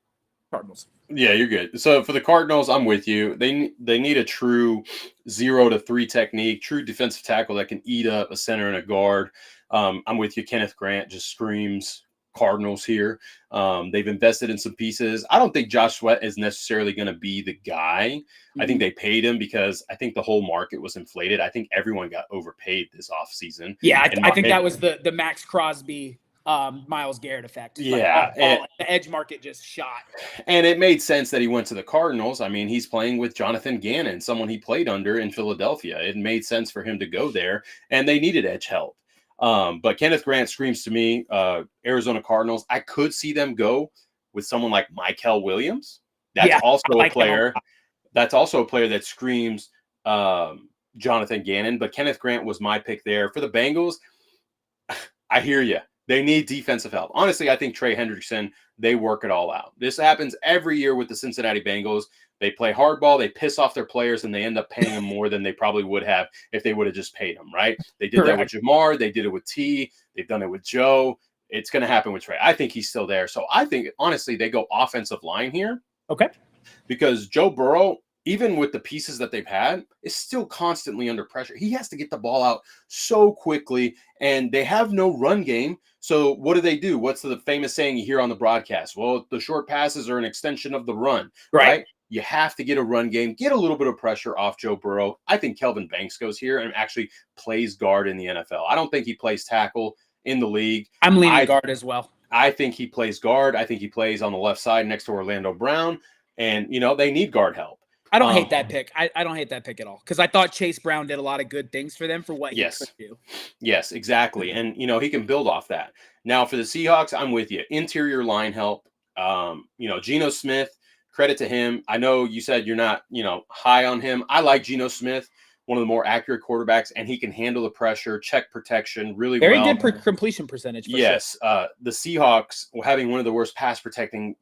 A: Cardinals.
B: Yeah, you're good. So for the Cardinals, I'm with you. They need a true 0 to 3 technique, true defensive tackle that can eat up a center and a guard. I'm with you. Kenneth Grant just screams Cardinals here. They've invested in some pieces. I don't think Josh Sweat is necessarily going to be the guy. Mm-hmm. I think they paid him because I think the whole market was inflated. I think everyone got overpaid this offseason.
A: Yeah, I think that was the Max Crosby, Myles Garrett effect.
B: Yeah.
A: The edge market just shot.
B: And it made sense that he went to the Cardinals. I mean, he's playing with Jonathan Gannon, someone he played under in Philadelphia. It made sense for him to go there, and they needed edge help. But Kenneth Grant screams to me, Arizona Cardinals. I could see them go with someone like Mykel Williams. That's also a player. That's also a player that screams Jonathan Gannon. But Kenneth Grant was my pick there. For the Bengals, I hear you. They need defensive help. Honestly, I think Trey Hendrickson, they work it all out. This happens every year with the Cincinnati Bengals. They play hardball, they piss off their players, and they end up paying them more than they probably would have if they would have just paid them, right? They did that with Jamar. They did it with T. They've done it with Joe. It's going to happen with Trey. I think he's still there. So I think, honestly, they go offensive line here.
A: Okay.
B: Because Joe Burrow, even with the pieces that they've had, is still constantly under pressure. He has to get the ball out so quickly, and they have no run game. So what do? What's the famous saying you hear on the broadcast? Well, the short passes are an extension of the run, right? You have to get a run game, get a little bit of pressure off Joe Burrow. I think Kelvin Banks goes here and actually plays guard in the NFL. I don't think he plays tackle in the league.
A: I'm leaning guard as well.
B: I think he plays guard. I think he plays on the left side next to Orlando Brown. And, they need guard help.
A: I don't hate that pick. I don't hate that pick at all, because I thought Chase Brown did a lot of good things for them for what he could do.
B: Yes, exactly. And, he can build off that. Now, for the Seahawks, I'm with you. Interior line help. Geno Smith, credit to him. I know you said you're not, high on him. I like Geno Smith. one of the more accurate quarterbacks, and he can handle the pressure, check protection really
A: Very
B: well.
A: good completion percentage. For
B: yes.
A: Sure.
B: The Seahawks having one of the worst pass protecting,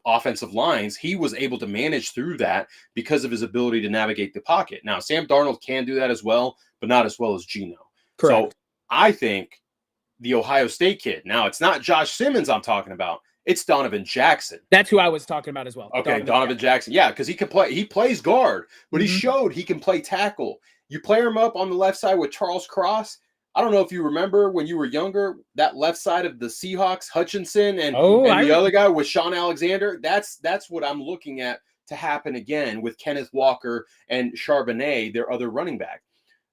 B: offensive lines, he was able to manage through that because of his ability to navigate the pocket. Now, Sam Darnold can do that as well, but not as well as Geno.
A: Correct.
B: So I think the Ohio State kid, now it's not Josh Simmons I'm talking about. It's Donovan Jackson.
A: That's who I was talking about as well.
B: Okay, Donovan Jackson. Yeah, because he can play. He plays guard, but he showed he can play tackle. You play him up on the left side with Charles Cross. I don't know if you remember when you were younger, that left side of the Seahawks, Hutchinson and the other guy with Sean Alexander. That's what I'm looking at to happen again with Kenneth Walker and Charbonnet, their other running back.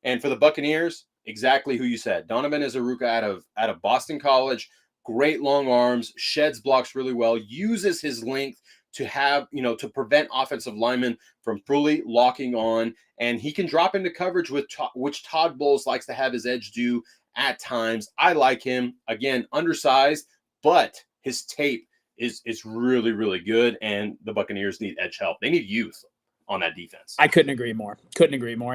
B: And for the Buccaneers, exactly who you said. Donovan Azuruka out of Boston College. Great long arms, sheds blocks really well, uses his length to have, to prevent offensive linemen from fully locking on. And he can drop into coverage which Todd Bowles likes to have his edge do at times. I like him. Again, undersized, but his tape is really, really good. And the Buccaneers need edge help. They need youth on that defense.
A: I couldn't agree more.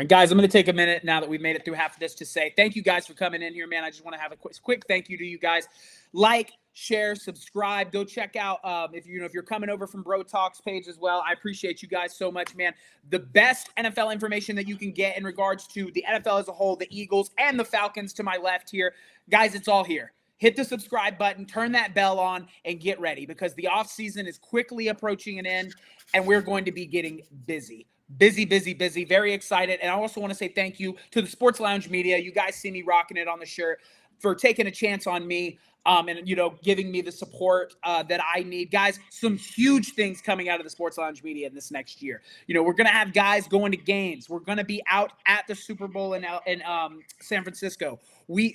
A: And guys, I'm going to take a minute now that we've made it through half of this to say thank you guys for coming in here, man. I just want to have a quick thank you to you guys. Like, share, subscribe. Go check out if you're coming over from Bro Talks page as well. I appreciate you guys so much, man. The best NFL information that you can get in regards to the NFL as a whole, the Eagles and the Falcons to my left here. Guys, it's all here. Hit the subscribe button, turn that bell on, and get ready because the offseason is quickly approaching an end, and we're going to be getting busy. Busy. Very excited. And I also want to say thank you to the Sports Lounge Media. You guys see me rocking it on the shirt for taking a chance on me and, giving me the support that I need. Guys, some huge things coming out of the Sports Lounge Media in this next year. We're going to have guys going to games. We're going to be out at the Super Bowl in San Francisco. We're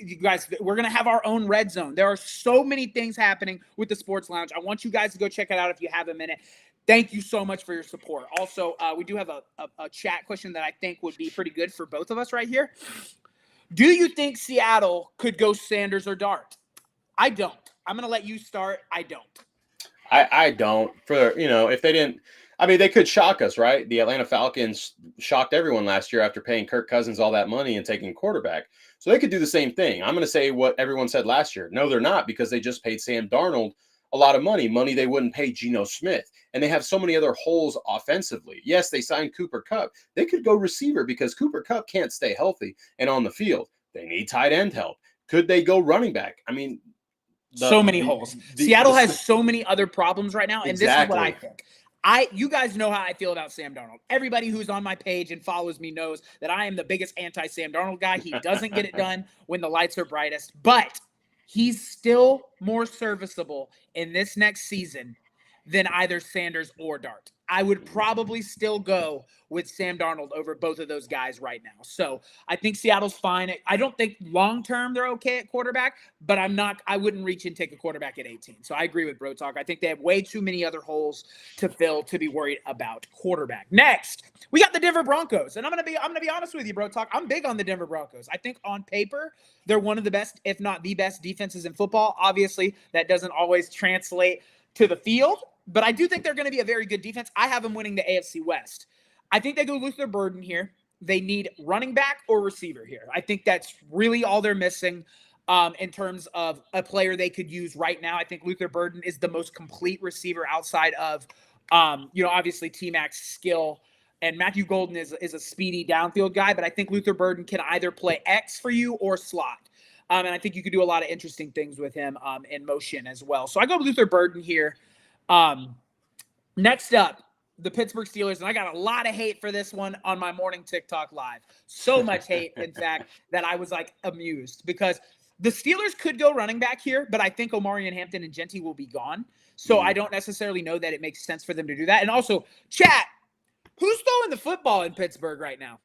A: going to have our own red zone. There are so many things happening with the Sports Lounge. I want you guys to go check it out if you have a minute. Thank you so much for your support. Also, we do have a chat question that I think would be pretty good for both of us right here. Do you think Seattle could go Sanders or Dart? I don't. I'm going to let you start. I don't.
B: I don't. If they didn't, they could shock us, right? The Atlanta Falcons shocked everyone last year after paying Kirk Cousins all that money and taking quarterback. So they could do the same thing. I'm going to say what everyone said last year. No, they're not, because they just paid Sam Darnold a lot of money they wouldn't pay Geno Smith. And they have so many other holes offensively. Yes, they signed Cooper Kupp. They could go receiver because Cooper Kupp can't stay healthy and on the field. They need tight end help. Could they go running back?
A: So many holes. Seattle has so many other problems right now, and
B: exactly.
A: This is what I think. You guys know how I feel about Sam Darnold. Everybody who's on my page and follows me knows that I am the biggest anti-Sam Darnold guy. He doesn't get it done when the lights are brightest, but he's still more serviceable in this next season than either Sanders or Dart. I would probably still go with Sam Darnold over both of those guys right now. So I think Seattle's fine. I don't think long-term they're okay at quarterback, but I wouldn't reach and take a quarterback at 18. So I agree with Bro Talk. I think they have way too many other holes to fill to be worried about quarterback. Next, we got the Denver Broncos. And I'm going to be honest with you, Bro Talk. I'm big on the Denver Broncos. I think on paper, they're one of the best, if not the best defenses in football. Obviously, that doesn't always translate to the field, but I do think they're going to be a very good defense. I have them winning the AFC West. I think they go Luther Burden here. They need running back or receiver here. I think that's really all they're missing in terms of a player they could use right now. I think Luther Burden is the most complete receiver outside of, obviously T-Mac's skill. And Matthew Golden is a speedy downfield guy, but I think Luther Burden can either play X for you or slot. And I think you could do a lot of interesting things with him in motion as well. So I go with Luther Burden here. Next up, the Pittsburgh Steelers, and I got a lot of hate for this one on my morning TikTok live. So much hate, in fact, that I was amused because the Steelers could go running back here, but I think Omarion Hampton and Genty will be gone. So I don't necessarily know that it makes sense for them to do that. And also, chat, who's throwing the football in Pittsburgh right now?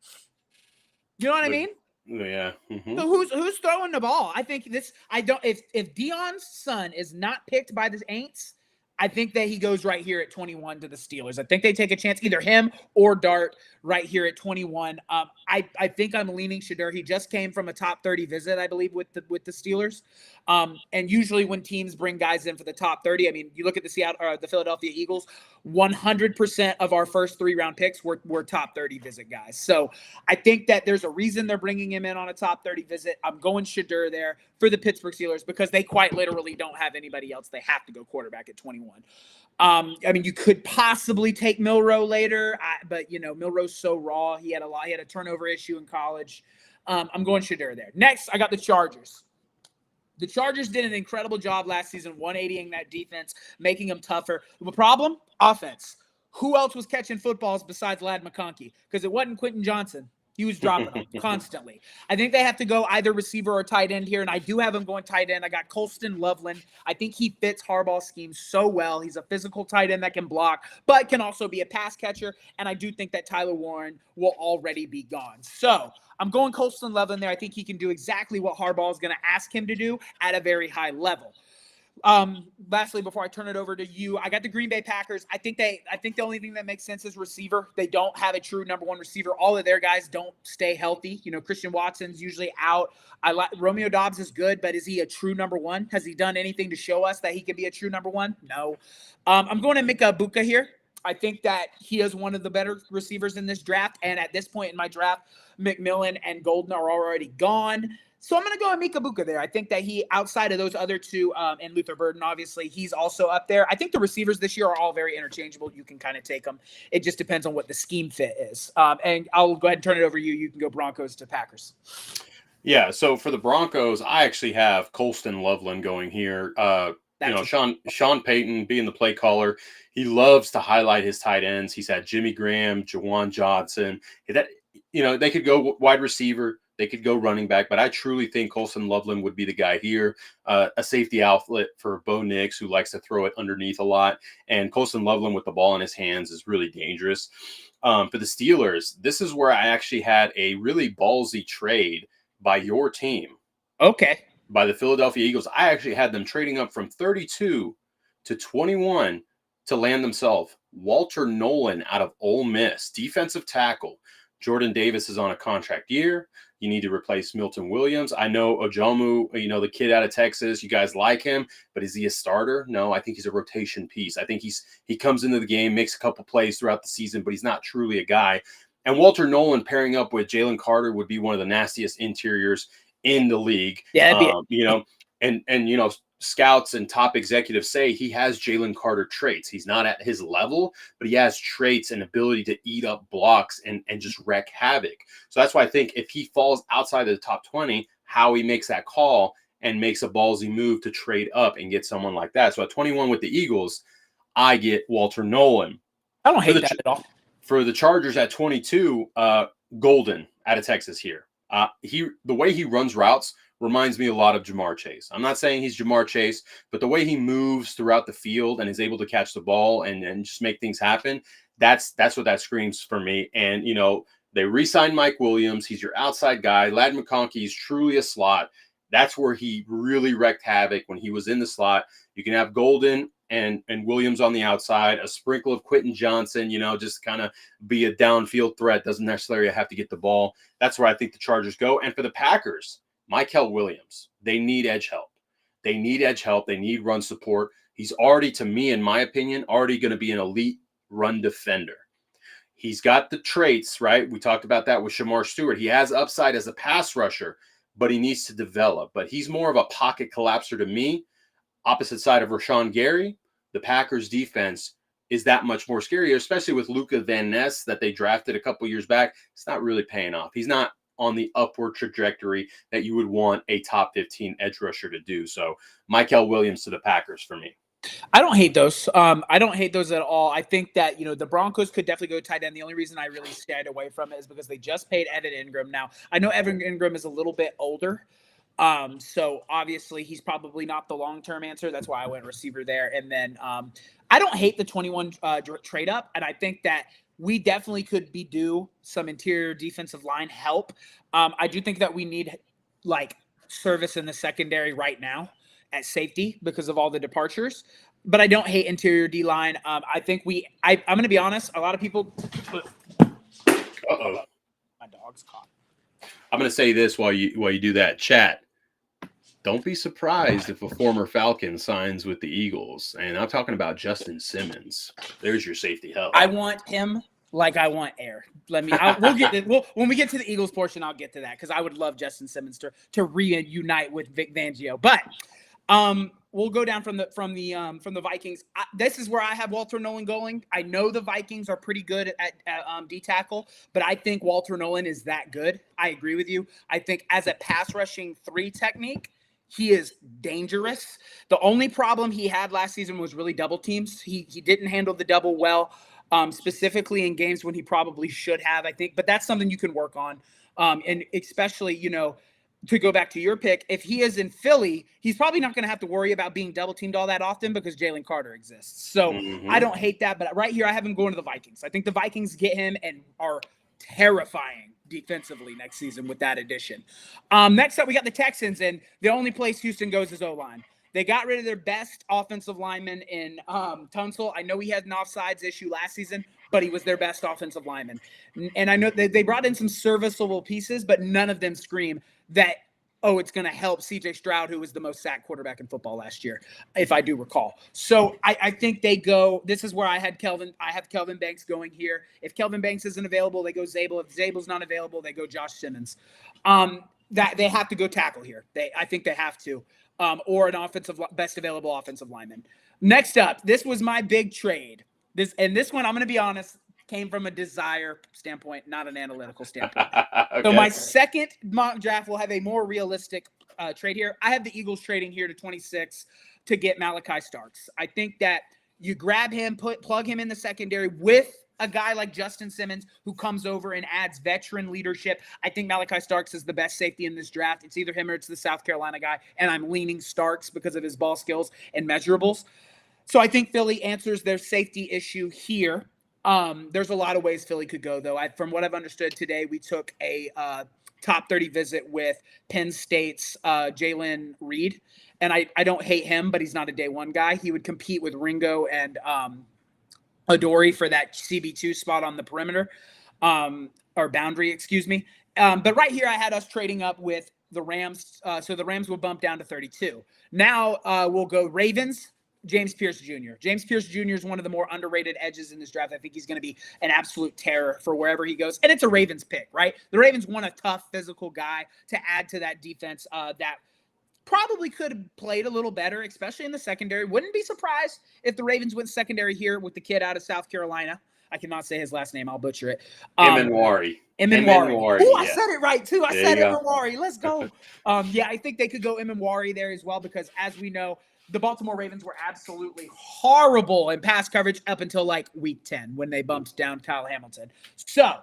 A: You know what I mean?
B: Yeah. Mm-hmm.
A: So who's throwing the ball? I think if Deion's son is not picked by the Aints, I think that he goes right here at 21 to the Steelers. I think they take a chance, either him or Dart right here at 21. I think I'm leaning Shedeur. He just came from a top 30 visit, I believe, with the Steelers. And usually when teams bring guys in for the top 30, I mean, you look at the Philadelphia Eagles, 100% of our first 3-round picks were top 30 visit guys. So I think that there's a reason they're bringing him in on a top 30 visit. I'm going Shadur there for the Pittsburgh Steelers because they quite literally don't have anybody else. They have to go quarterback at 21. I mean, you could possibly take Milroe later, but Milroe's so raw. He had a turnover issue in college. I'm going Shadur there. Next, I got the Chargers. The Chargers did an incredible job last season, 180ing that defense, making them tougher. The problem? Offense. Who else was catching footballs besides Ladd McConkey? Because it wasn't Quentin Johnson. He was dropping them constantly. I think they have to go either receiver or tight end here, and I do have him going tight end. I got Colston Loveland. I think he fits Harbaugh's scheme so well. He's a physical tight end that can block, but can also be a pass catcher, and I do think that Tyler Warren will already be gone. So I'm going Colston Loveland there. I think he can do exactly what Harbaugh is going to ask him to do at a very high level. Lastly, before I turn it over to you, I got the Green Bay Packers. I think the only thing that makes sense is receiver. They don't have a true number one receiver. All of their guys don't stay healthy. Christian Watson's usually out. Romeo Doubs is good, but is he a true number one? Has he done anything to show us that he can be a true number one? No. I'm going to Mika Ibuka here. I think that he is one of the better receivers in this draft. And at this point in my draft, McMillan and Golden are already gone. So I'm going to go with Mika Ibuka there. I think that he, outside of those other two, and Luther Burden, obviously, he's also up there. I think the receivers this year are all very interchangeable. You can kind of take them. It just depends on what the scheme fit is. And I'll go ahead and turn it over to you. You can go Broncos to Packers.
B: Yeah, so for the Broncos, I actually have Colston Loveland going here. Sean Payton being the play caller, he loves to highlight his tight ends. He's had Jimmy Graham, Jawan Johnson. They could go wide receiver. They could go running back, but I truly think Colston Loveland would be the guy here. A safety outlet for Bo Nix, who likes to throw it underneath a lot. And Colston Loveland with the ball in his hands is really dangerous. For the Steelers, this is where I actually had a really ballsy trade by your team.
A: Okay.
B: By the Philadelphia Eagles. I actually had them trading up from 32 to 21 to land themselves Walter Nolan out of Ole Miss, defensive tackle. Jordan Davis is on a contract year. You need to replace Milton Williams. I know Ojomu, the kid out of Texas, you guys like him, but is he a starter? No, I think he's a rotation piece. I think he comes into the game, makes a couple plays throughout the season, but he's not truly a guy. And Walter Nolan pairing up with Jalen Carter would be one of the nastiest interiors in the league.
A: Yeah,
B: scouts and top executives say he has Jalen Carter traits. He's not at his level, but he has traits and ability to eat up blocks and just wreak havoc. So that's why I think if he falls outside of the top 20, Howie makes that call and makes a ballsy move to trade up and get someone like that. So at 21 with the Eagles, I get Walter Nolan.
A: I don't hate that at all.
B: For the Chargers at 22, Golden out of Texas here. The way he runs routes reminds me a lot of Jamar Chase. I'm not saying he's Jamar Chase, but the way he moves throughout the field and is able to catch the ball and just make things happen, that's what that screams for me. And, they re-signed Mike Williams. He's your outside guy. Ladd McConkey is truly a slot. That's where he really wreaked havoc when he was in the slot. You can have Golden and Williams on the outside, a sprinkle of Quentin Johnson, just kind of be a downfield threat. Doesn't necessarily have to get the ball. That's where I think the Chargers go. And for the Packers, Mykel Williams, they need edge help. They need run support. He's already, to me, in my opinion, already going to be an elite run defender. He's got the traits, right? We talked about that with Shamar Stewart. He has upside as a pass rusher, but he needs to develop. But he's more of a pocket collapser to me. Opposite side of Rashawn Gary, the Packers defense is that much more scary, especially with Luka Van Ness that they drafted a couple years back. It's not really paying off. He's not on the upward trajectory that you would want a top 15 edge rusher to do. So Mykel Williams to the Packers for me.
A: I don't hate those. I don't hate those at all. I think that, the Broncos could definitely go tight end. The only reason I really stayed away from it is because they just paid Evan Ingram. Now, I know Evan Ingram is a little bit older. So obviously he's probably not the long-term answer. That's why I went receiver there. And then I don't hate the 21 trade up. And I think that we definitely could be due some interior defensive line help. I do think that we need service in the secondary right now at safety because of all the departures, but I don't hate interior D line. I think I'm going to be honest. A lot of people.
B: Uh-oh.
A: My dog's caught.
B: I'm going to say this while you do that. Chat. don't be surprised if a former Falcon signs with the Eagles. And I'm talking about Justin Simmons. There's your safety help.
A: I want him like I want air. We'll get when we get to the Eagles portion, I'll get to that because I would love Justin Simmons to reunite with Vic Fangio. But we'll go down from the Vikings. This is where I have Walter Nolan going. I know the Vikings are pretty good at D tackle, but I think Walter Nolan is that good. I agree with you. I think as a pass rushing 3 technique, he is dangerous. The only problem he had last season was really double teams. He didn't handle the double well, specifically in games when he probably should have, I think. But that's something you can work on. And especially, to go back to your pick, if he is in Philly, he's probably not going to have to worry about being double teamed all that often because Jalen Carter exists. So I don't hate that. But right here, I have him going to the Vikings. I think the Vikings get him and are terrifying defensively next season with that addition. Next up, we got the Texans, and the only place Houston goes is O-line. They got rid of their best offensive lineman in Tunsil. I know he had an offsides issue last season, but he was their best offensive lineman. And I know they brought in some serviceable pieces, but none of them scream that, it's going to help C.J. Stroud, who was the most sacked quarterback in football last year, if I do recall. So I think they go – this is where I have Kelvin Banks going here. If Kelvin Banks isn't available, they go Zabel. If Zabel's not available, they go Josh Simmons. That they have to go tackle here. I think they have to. Or an best available offensive lineman. Next up, this was my big trade. This one, I'm going to be honest, came from a desire standpoint, not an analytical standpoint. Okay. So my second mock draft will have a more realistic trade here. I have the Eagles trading here to 26 to get Malachi Starks. I think that you grab him, plug him in the secondary with a guy like Justin Simmons who comes over and adds veteran leadership. I think Malachi Starks is the best safety in this draft. It's either him or it's the South Carolina guy, and I'm leaning Starks because of his ball skills and measurables. So I think Philly answers their safety issue here. There's a lot of ways Philly could go, though. From what I've understood today, we took a top 30 visit with Penn State's Jalen Reed, and I don't hate him, but he's not a day one guy. He would compete with Ringo and Adoree for that CB2 spot on the perimeter, or boundary, excuse me. But right here, I had us trading up with the Rams. So the Rams will bump down to 32. Now we'll go Ravens, James Pierce Jr. James Pierce Jr. is one of the more underrated edges in this draft. I think he's going to be an absolute terror for wherever he goes. And it's a Ravens pick, right? The Ravens want a tough physical guy to add to that defense that probably could have played a little better, especially in the secondary. Wouldn't be surprised if the Ravens went secondary here with the kid out of South Carolina. I cannot say his last name. I'll butcher it.
B: Emanwari.
A: Oh, I said it right, too. I said Emanwari. Let's go. I think they could go Emanwari there as well because, as we know, the Baltimore Ravens were absolutely horrible in pass coverage up until like week 10 when they bumped down Kyle Hamilton. So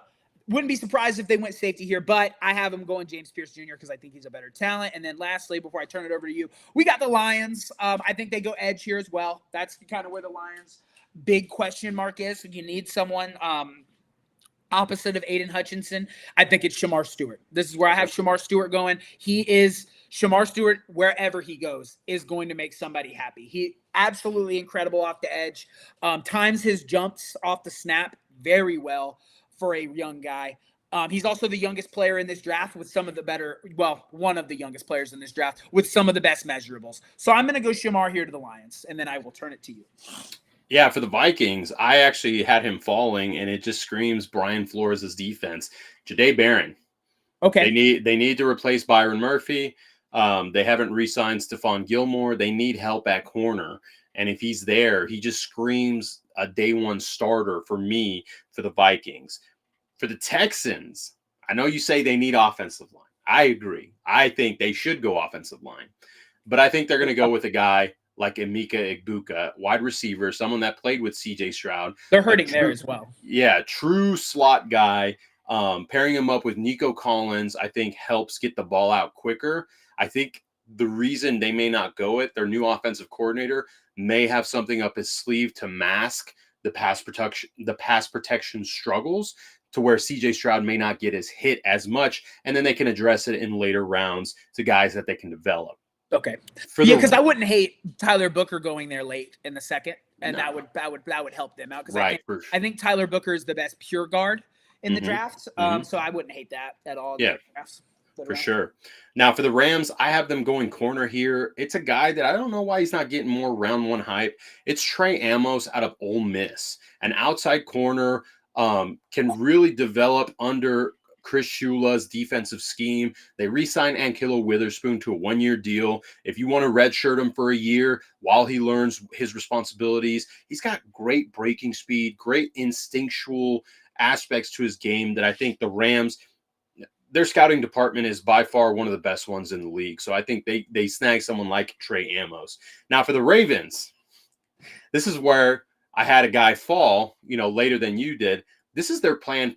A: wouldn't be surprised if they went safety here, but I have him going James Pierce Jr. because I think he's a better talent. And then lastly, before I turn it over to you, we got the Lions. I think they go edge here as well. That's kind of where the Lions' big question mark is. You need someone opposite of Aiden Hutchinson. I think it's Shamar Stewart. This is where I have Shamar Stewart going. Shamar Stewart, wherever he goes, is going to make somebody happy. He absolutely incredible off the edge. Times his jumps off the snap very well for a young guy. He's also the youngest player in this draft with one of the youngest players in this draft with some of the best measurables. So I'm going to go Shamar here to the Lions, and then I will turn it to you.
B: Yeah, for the Vikings, I actually had him falling, and it just screams Brian Flores' defense. Jahdae Barron.
A: Okay.
B: They need to replace Byron Murphy. They haven't re-signed Stephon Gilmore. They need help at corner. And if he's there, he just screams a day one starter for me for the Vikings. For the Texans, I know you say they need offensive line. I agree. I think they should go offensive line. But I think they're going to go with a guy like Emeka Egbuka, wide receiver, someone that played with C.J. Stroud.
A: They're hurting there as well.
B: Yeah, true slot guy. Pairing him up with Nico Collins, I think, helps get the ball out quicker. I think the reason they may not go it, their new offensive coordinator may have something up his sleeve to mask the pass protection struggles to where CJ Stroud may not get his hit as much, and then they can address it in later rounds to guys that they can develop.
A: Okay. Because I wouldn't hate Tyler Booker going there late in the second, and that would help them out. Because I think Tyler Booker is the best pure guard in the draft. So I wouldn't hate that at all.
B: Yeah. For sure. Now for the Rams, I have them going corner here. It's a guy that I don't know why he's not getting more round one hype. It's Trey Amos out of Ole Miss, an outside corner, can really develop under Chris Shula's defensive scheme. They re-signed Ankelo Witherspoon to a 1-year deal. If you want to redshirt him for a year while he learns his responsibilities, he's got great breaking speed, great instinctual aspects to his game that I think the Rams, their scouting department is by far one of the best ones in the league. So I think they snag someone like Trey Amos. Now for the Ravens, this is where I had a guy fall, later than you did. This is their plan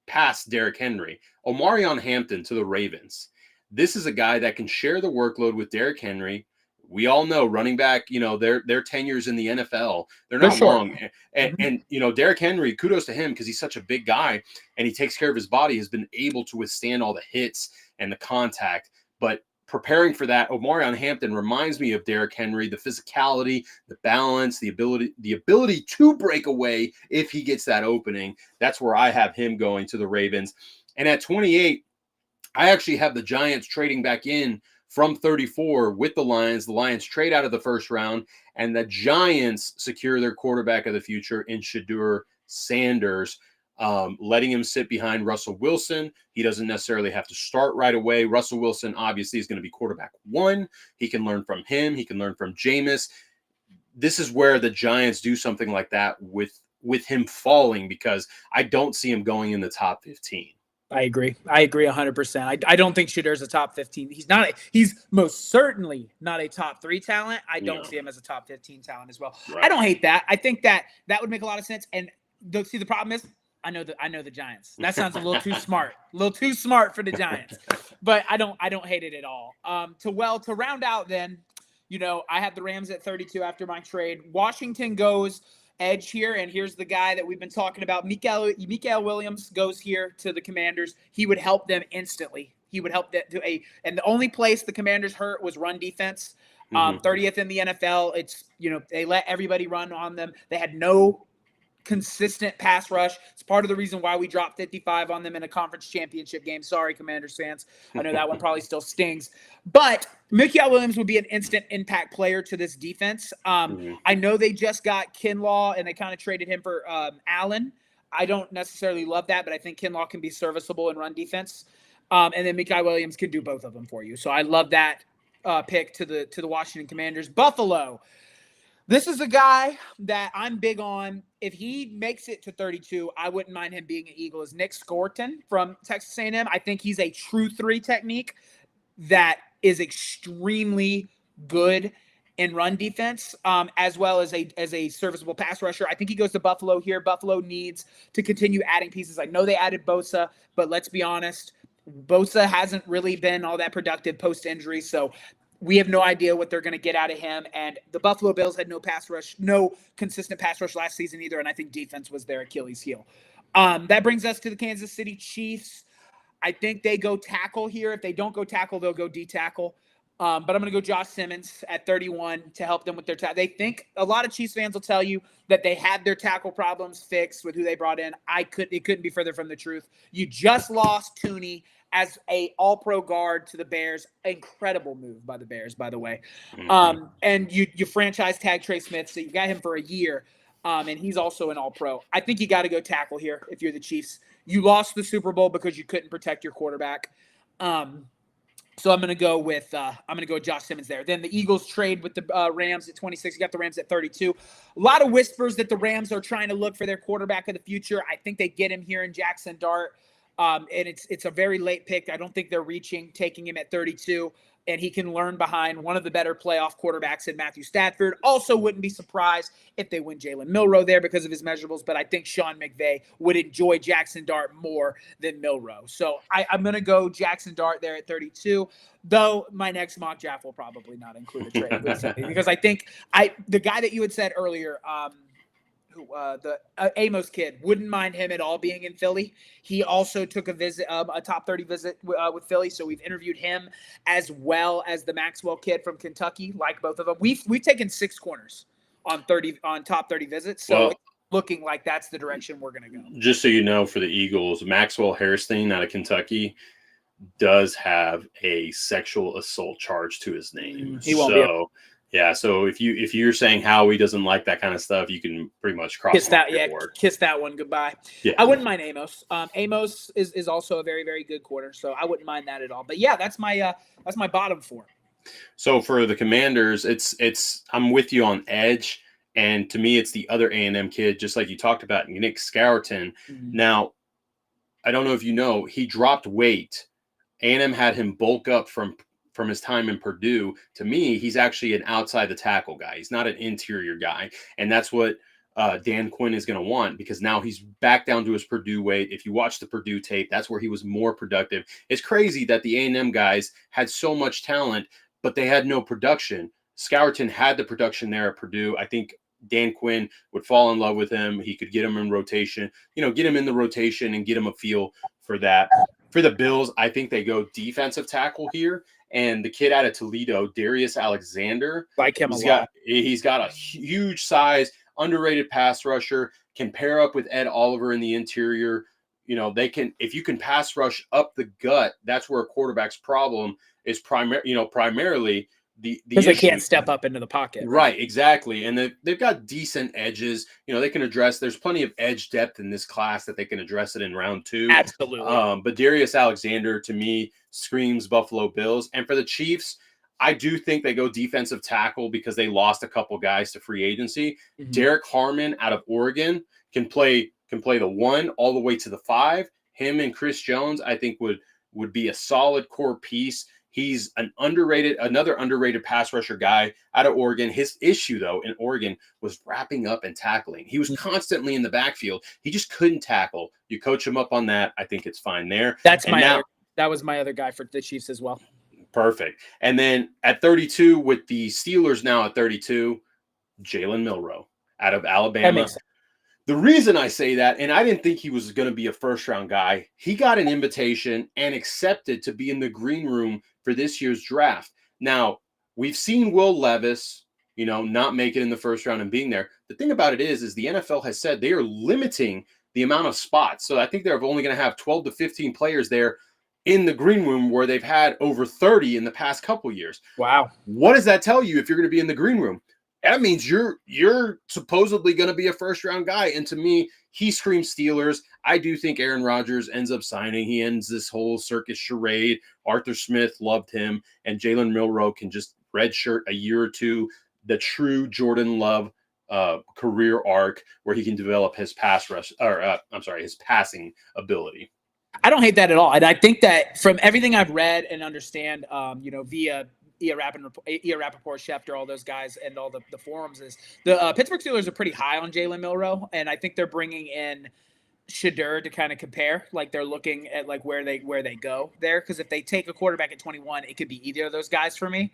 B: past Derrick Henry. Omarion Hampton to the Ravens. This is a guy that can share the workload with Derrick Henry. We all know running back, their tenures in the NFL, they're not long. And Derrick Henry, kudos to him because he's such a big guy and he takes care of his body, has been able to withstand all the hits and the contact. But preparing for that, Omarion Hampton reminds me of Derrick Henry, the physicality, the balance, the ability to break away if he gets that opening. That's where I have him going to the Ravens. And at 28, I actually have the Giants trading back in from 34 with the Lions. The Lions trade out of the first round, and the Giants secure their quarterback of the future in Shedeur Sanders, letting him sit behind Russell Wilson. He doesn't necessarily have to start right away. Russell Wilson obviously is going to be quarterback 1. He can learn from him. He can learn from Jameis. This is where the Giants do something like that with him falling, because I don't see him going in the top 15.
A: I agree 100%. I don't think Shedeur's a top 15. He's most certainly not a top 3 talent. I don't see him as a top 15 talent as well. Right. I don't hate that. I think that would make a lot of sense. And the problem is, I know the Giants. That sounds a little too smart. A little too smart for the Giants. But I don't hate it at all. To round out then, I have the Rams at 32 after my trade. Washington goes edge here, and here's the guy that we've been talking about. Mikael Williams goes here to the Commanders. He would help them instantly. He would help them and the only place the Commanders hurt was run defense. 30th in the NFL. It's, they let everybody run on them. They had no consistent pass rush. It's part of the reason why we dropped 55 on them in a conference championship game. Sorry, Commanders fans. I know that one probably still stings. But Mikael Williams would be an instant impact player to this defense. I know they just got Kinlaw, and they kind of traded him for Allen. I don't necessarily love that, but I think Kinlaw can be serviceable in run defense. And then Mikael Williams can do both of them for you. So I love that pick to the Washington Commanders. Buffalo. This is a guy that I'm big on. If he makes it to 32, I wouldn't mind him being an Eagle. Is Nick Scorton from Texas A&M. I think he's a true 3 technique that is extremely good in run defense, as well as a serviceable pass rusher. I think he goes to Buffalo here. Buffalo needs to continue adding pieces. I know they added Bosa, but let's be honest, Bosa hasn't really been all that productive post-injury, so we have no idea what they're going to get out of him. And the Buffalo Bills had no consistent pass rush last season either. And I think defense was their Achilles heel. That brings us to the Kansas City Chiefs. I think they go tackle here. If they don't go tackle, they'll go D-tackle. But I'm going to go Josh Simmons at 31 to help them with their tackle. They think a lot of Chiefs fans will tell you that they had their tackle problems fixed with who they brought in. It couldn't be further from the truth. You just lost Tooney as a all-pro guard to the Bears. Incredible move by the Bears, by the way. And you franchise tag Trey Smith, so you got him for a year, and he's also an all-pro. I think you got to go tackle here if you're the Chiefs. You lost the Super Bowl because you couldn't protect your quarterback. So I'm going to go with Josh Simmons there. Then the Eagles trade with the Rams at 26. You got the Rams at 32. A lot of whispers that the Rams are trying to look for their quarterback of the future. I think they get him here in Jackson Dart. And it's a very late pick. I don't think they're taking him at 32, and he can learn behind one of the better playoff quarterbacks in Matthew Stafford. Also wouldn't be surprised if they win Jalen Milroe there because of his measurables, but I think Sean McVay would enjoy Jackson Dart more than Milroe. So I'm going to go Jackson Dart there at 32, though my next mock draft will probably not include a trade because I think the guy that you had said earlier, the Amos kid, wouldn't mind him at all being in Philly. He also took a top 30 visit with Philly, so we've interviewed him as well as the Maxwell kid from Kentucky. Like both of them, we've taken 6 corners on top 30 visits, so it's looking like that's the direction we're going to go.
B: Just so you know, for the Eagles, Maxwell Harrison out of Kentucky, does have a sexual assault charge to his name.
A: He won't be
B: Yeah, so if you're saying Howie doesn't like that kind of stuff, you can pretty much cross
A: kiss that one goodbye.
B: Yeah.
A: I wouldn't mind Amos. Amos is also a very, very good corner, so I wouldn't mind that at all. But yeah, that's my bottom four.
B: So for the Commanders, it's I'm with you on edge, and to me, it's the other A&M kid, just like you talked about, Nick Scourton. Now, I don't know if you know, he dropped weight. A&M had him bulk up from his time in Purdue. To me, he's actually an outside the tackle guy. He's not an interior guy, and that's what Dan Quinn is going to want, because now he's back down to his Purdue weight. If you watch the Purdue tape, that's where he was more productive. It's crazy that the A&M guys had so much talent, but they had no production. Scourton had the production there at Purdue. I think Dan Quinn would fall in love with him. He could get him in rotation, get him in the rotation and get him a feel for that. For the Bills, I think they go defensive tackle here. And the kid out of Toledo, Darius Alexander,
A: like him a lot.
B: He's got a huge size, underrated pass rusher, can pair up with Ed Oliver in the interior. If you can pass rush up the gut, that's where a quarterback's problem is primarily
A: because they can't step up into the pocket.
B: Right, exactly. And they've got decent edges. They can address. There's plenty of edge depth in this class that they can address it in round 2.
A: Absolutely.
B: But Darius Alexander, to me, screams Buffalo Bills. And for the Chiefs, I do think they go defensive tackle because they lost a couple guys to free agency. Derek Harmon out of Oregon can play the 1 all the way to the 5. Him and Chris Jones, I think, would be a solid core piece. He's another underrated pass rusher guy out of Oregon. His issue, though, in Oregon was wrapping up and tackling. He was constantly in the backfield. He just couldn't tackle. You coach him up on that, I think it's fine there.
A: That was my other guy for the Chiefs as well.
B: Perfect. And then at 32, with the Steelers now at 32, Jalen Milroe out of Alabama.
A: That makes sense.
B: The reason I say that, and I didn't think he was going to be a first-round guy, he got an invitation and accepted to be in the green room for this year's draft. Now, we've seen Will Levis, not make it in the first round and being there. The thing about it is the NFL has said they are limiting the amount of spots. So I think they're only going to have 12 to 15 players there in the green room, where they've had over 30 in the past couple years.
A: Wow.
B: What does that tell you if you're going to be in the green room? That means you're supposedly going to be a first-round guy. And to me, he screams Steelers. I do think Aaron Rodgers ends up signing. He ends this whole circus charade. Arthur Smith loved him. And Jalen Milroe can just redshirt a year or two, the true Jordan Love career arc, where he can develop his his passing ability.
A: I don't hate that at all. And I think that from everything I've read and understand, via Ia Rappaport, Schefter, all those guys, and all the forums, is the Pittsburgh Steelers are pretty high on Jalen Milroe, and I think they're bringing in Shadur to kind of compare. Like, they're looking at like where they go there, because if they take a quarterback at 21, it could be either of those guys for me,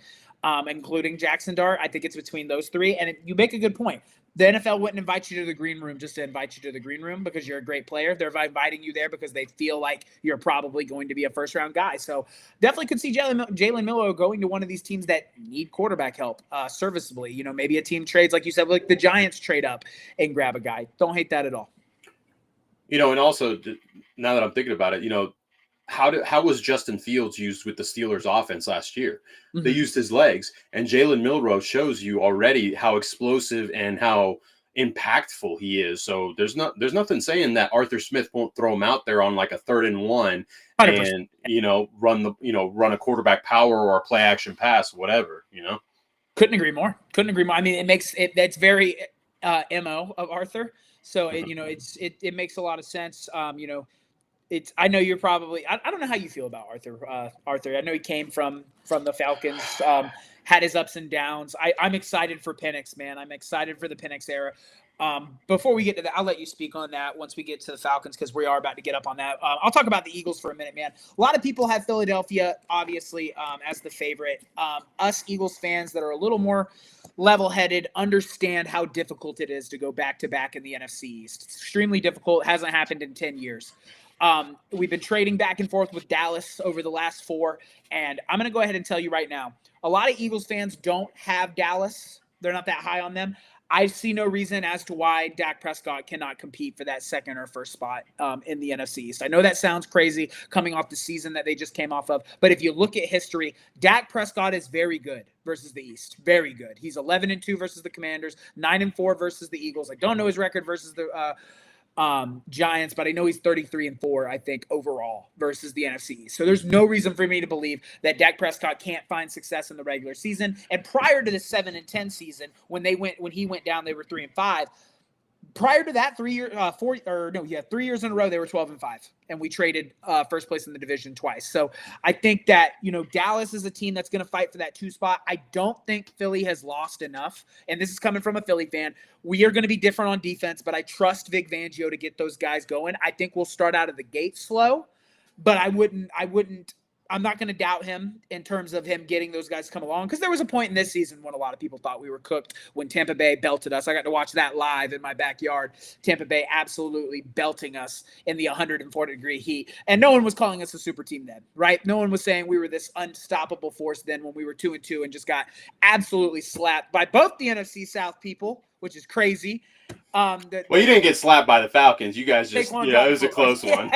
A: including Jackson Dart. I think it's between those three, and you make a good point. The NFL wouldn't invite you to the green room just to invite you to the green room because you're a great player. They're inviting you there because they feel like you're probably going to be a first-round guy. So definitely could see Jalen Milroe going to one of these teams that need quarterback help serviceably. Maybe a team trades, like you said, like the Giants trade up and grab a guy. Don't hate that at all.
B: And also, now that I'm thinking about it, how was Justin Fields used with the Steelers offense last year? Mm-hmm. They used his legs, and Jalen Milroe shows you already how explosive and how impactful he is. So there's nothing saying that Arthur Smith won't throw him out there on like a 3rd and 1 100%. And run a quarterback power or a play action pass, whatever.
A: Couldn't agree more. I mean, that's very MO of Arthur. So it makes a lot of sense. I know you're probably. I don't know how you feel about Arthur. Arthur, I know he came from the Falcons, had his ups and downs. I'm excited for Penix, man. I'm excited for the Penix era. Before we get to that, I'll let you speak on that once we get to the Falcons, because we are about to get up on that. I'll talk about the Eagles for a minute, man. A lot of people have Philadelphia, obviously, as the favorite. Us Eagles fans that are a little more level-headed understand how difficult it is to go back-to-back in the NFC East. It's extremely difficult. It hasn't happened in 10 years. We've been trading back and forth with Dallas over the last 4, and I'm going to go ahead and tell you right now, a lot of Eagles fans don't have Dallas. They're not that high on them. I see no reason as to why Dak Prescott cannot compete for that second or first spot in the NFC East. I know that sounds crazy coming off the season that they just came off of, but if you look at history, Dak Prescott is very good versus the East. Very good. He's 11-2 versus the Commanders, 9-4 versus the Eagles. I don't know his record versus the Giants, but I know he's 33-4, I think, overall versus the NFC East. So there's no reason for me to believe that Dak Prescott can't find success in the regular season. And prior to the 7-10 season, when he went down, they were 3-5. Prior to that, 3 years in a row, they were 12-5, and we traded first place in the division twice. So I think that, Dallas is a team that's going to fight for that 2 spot. I don't think Philly has lost enough, and this is coming from a Philly fan. We are going to be different on defense, but I trust Vic Fangio to get those guys going. I think we'll start out of the gate slow, but I'm not going to doubt him in terms of him getting those guys to come along, because there was a point in this season when a lot of people thought we were cooked when Tampa Bay belted us. I got to watch that live in my backyard. Tampa Bay absolutely belting us in the 140-degree heat. And no one was calling us a super team then, right? No one was saying we were this unstoppable force then when we were 2-2 and just got absolutely slapped by both the NFC South people, which is crazy.
B: Well, you didn't get slapped by the Falcons. You guys just, it was a close one.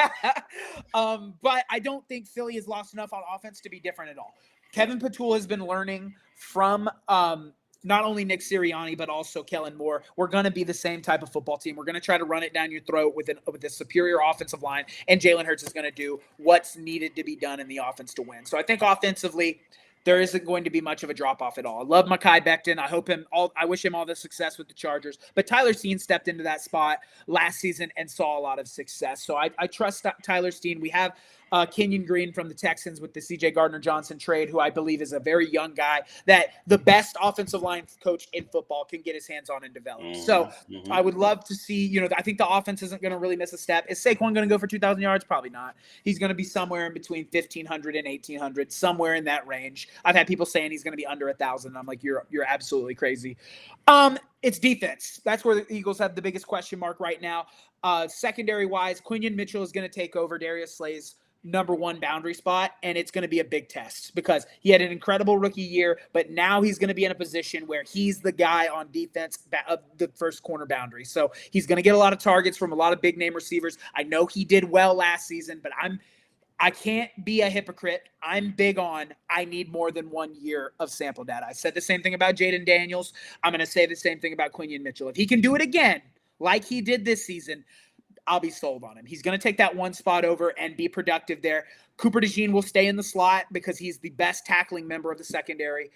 A: But I don't think Philly has lost enough on offense to be different at all. Kevin Patul has been learning from not only Nick Sirianni, but also Kellen Moore. We're going to be the same type of football team. We're going to try to run it down your throat with a superior offensive line, and Jalen Hurts is going to do what's needed to be done in the offense to win. So I think offensively, there isn't going to be much of a drop-off at all. I love Mekhi Becton. I wish him all the success with the Chargers. But Tyler Steen stepped into that spot last season and saw a lot of success. So I trust Tyler Steen. We have Kenyon Green from the Texans with the C.J. Gardner-Johnson trade, who I believe is a very young guy that the best offensive line coach in football can get his hands on and develop. So I would love to see, I think the offense isn't going to really miss a step. Is Saquon going to go for 2,000 yards? Probably not. He's going to be somewhere in between 1,500 and 1,800, somewhere in that range. I've had people saying he's going to be under 1,000. I'm like, you're absolutely crazy. It's defense. That's where the Eagles have the biggest question mark right now. Secondary-wise, Quinyon Mitchell is going to take over Darius Slay's number 1 boundary spot, and it's going to be a big test because he had an incredible rookie year, but now he's going to be in a position where he's the guy on defense of the first corner boundary. So he's going to get a lot of targets from a lot of big name receivers. I know he did well last season, but I can't be a hypocrite. I'm big on I need more than 1 year of sample data. I said the same thing about Jaden Daniels. I'm going to say the same thing about Quinyon Mitchell. If he can do it again, like he did this season, I'll be sold on him. He's going to take that 1 spot over and be productive there. Cooper DeJean will stay in the slot because he's the best tackling member of the secondary,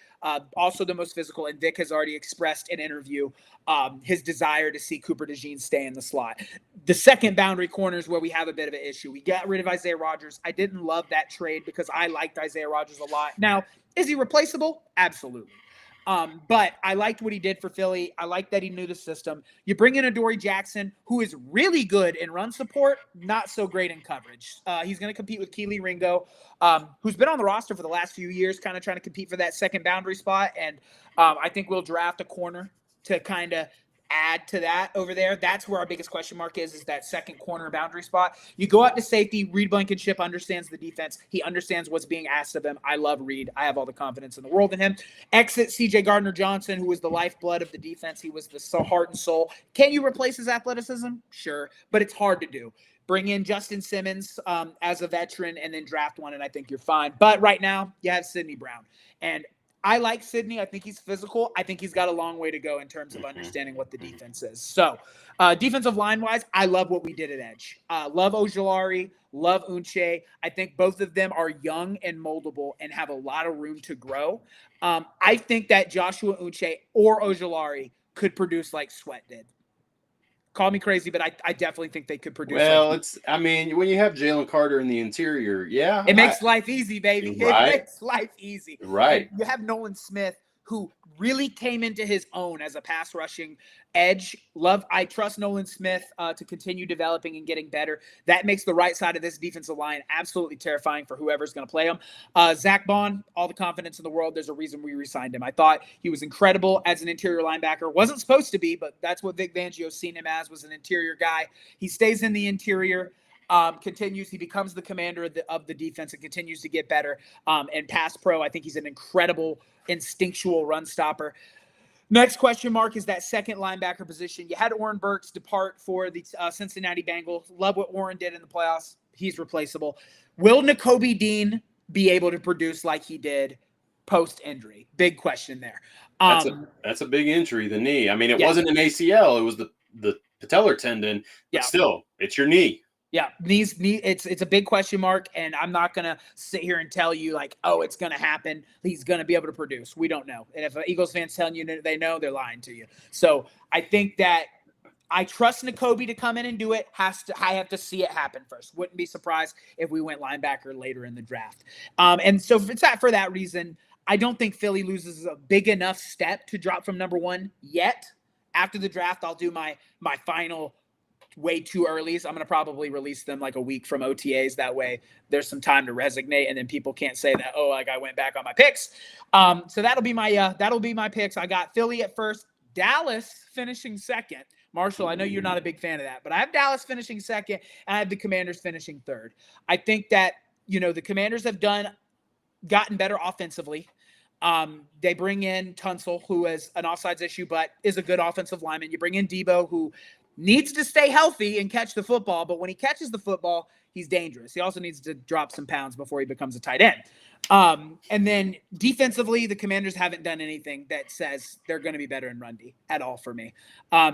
A: also the most physical, and Vic has already expressed in interview his desire to see Cooper DeJean stay in the slot. The second boundary corner is where we have a bit of an issue. We got rid of Isaiah Rodgers. I didn't love that trade because I liked Isaiah Rodgers a lot. Now, is he replaceable? Absolutely. But I liked what he did for Philly. I like that he knew the system. You bring in Adoree Jackson, who is really good in run support, not so great in coverage. He's going to compete with Kelee Ringo, who's been on the roster for the last few years, kind of trying to compete for that second boundary spot. And I think we'll draft a corner to kind of add to that over there. That's where our biggest question mark is that second corner boundary spot. You go out to safety. Reed Blankenship understands the defense. He understands what's being asked of him. I love Reed. I have all the confidence in the world in him. Exit C.J. Gardner-Johnson, who was the lifeblood of the defense. He was the heart and soul. Can you replace his athleticism? Sure, but it's hard to do. Bring in Justin Simmons as a veteran and then draft one, and I think you're fine. But right now, you have Sidney Brown. And I like Sidney. I think he's physical. I think he's got a long way to go in terms of understanding what the defense is. So defensive line-wise, I love what we did at edge. Love Ojulari, love Unche. I think both of them are young and moldable and have a lot of room to grow. I think that Joshua Unche or Ojulari could produce like Sweat did. Call me crazy, but I definitely think they could produce.
B: Well, when you have Jalen Carter in the interior, yeah.
A: It makes life easy, baby.
B: Right.
A: It makes life easy.
B: Right.
A: And you have Nolan Smith, who really came into his own as a pass rushing edge. I trust Nolan Smith to continue developing and getting better. That makes the right side of this defensive line absolutely terrifying for whoever's going to play him. Zach Bond, all the confidence in the world. There's a reason we re-signed him. I thought he was incredible as an interior linebacker. Wasn't supposed to be, but that's what Vic Fangio's seen him as, was an interior guy. He stays in the interior. He becomes the commander of the defense and continues to get better. And pass pro, I think he's an incredible instinctual run stopper. Next question mark is that second linebacker position. You had Oren Burks depart for the Cincinnati Bengals. Love what Oren did in the playoffs. He's replaceable. Will Nakobe Dean be able to produce like he did post-injury? Big question there.
B: That's a big injury, the knee. I mean, it wasn't an ACL. It was the patellar tendon. But still, it's your knee.
A: Yeah, it's a big question mark, and I'm not gonna sit here and tell you like, oh, it's gonna happen. He's gonna be able to produce. We don't know, and if an Eagles fan's telling you they know, they're lying to you. So I think that I trust Nakobe to come in and do it. I have to see it happen first. Wouldn't be surprised if we went linebacker later in the draft. And so for that reason, I don't think Philly loses a big enough step to drop from number one yet. After the draft, I'll do my final. Way too early, so I'm going to probably release them like a week from OTAs. That way there's some time to resignate, and then people can't say that, oh, like I went back on my picks. So that'll be my picks. I got Philly at first, Dallas finishing second. Marshall, I know you're not a big fan of that, but I have Dallas finishing second, and I have the Commanders finishing third. I think that, the Commanders have gotten better offensively. They bring in Tunsil, who has an offsides issue, but is a good offensive lineman. You bring in Debo, who needs to stay healthy and catch the football, but when he catches the football, he's dangerous. He also needs to drop some pounds before he becomes a tight end. And then defensively, the Commanders haven't done anything that says they're going to be better in run D at all for me.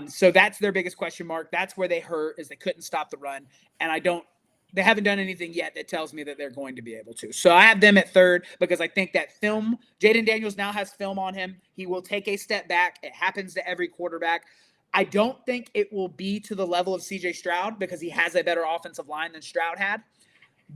A: So that's their biggest question mark. That's where they hurt, is they couldn't stop the run. And they haven't done anything yet that tells me that they're going to be able to. So I have them at third because I think that Jayden Daniels now has film on him. He will take a step back. It happens to every quarterback. I don't think it will be to the level of C.J. Stroud because he has a better offensive line than Stroud had,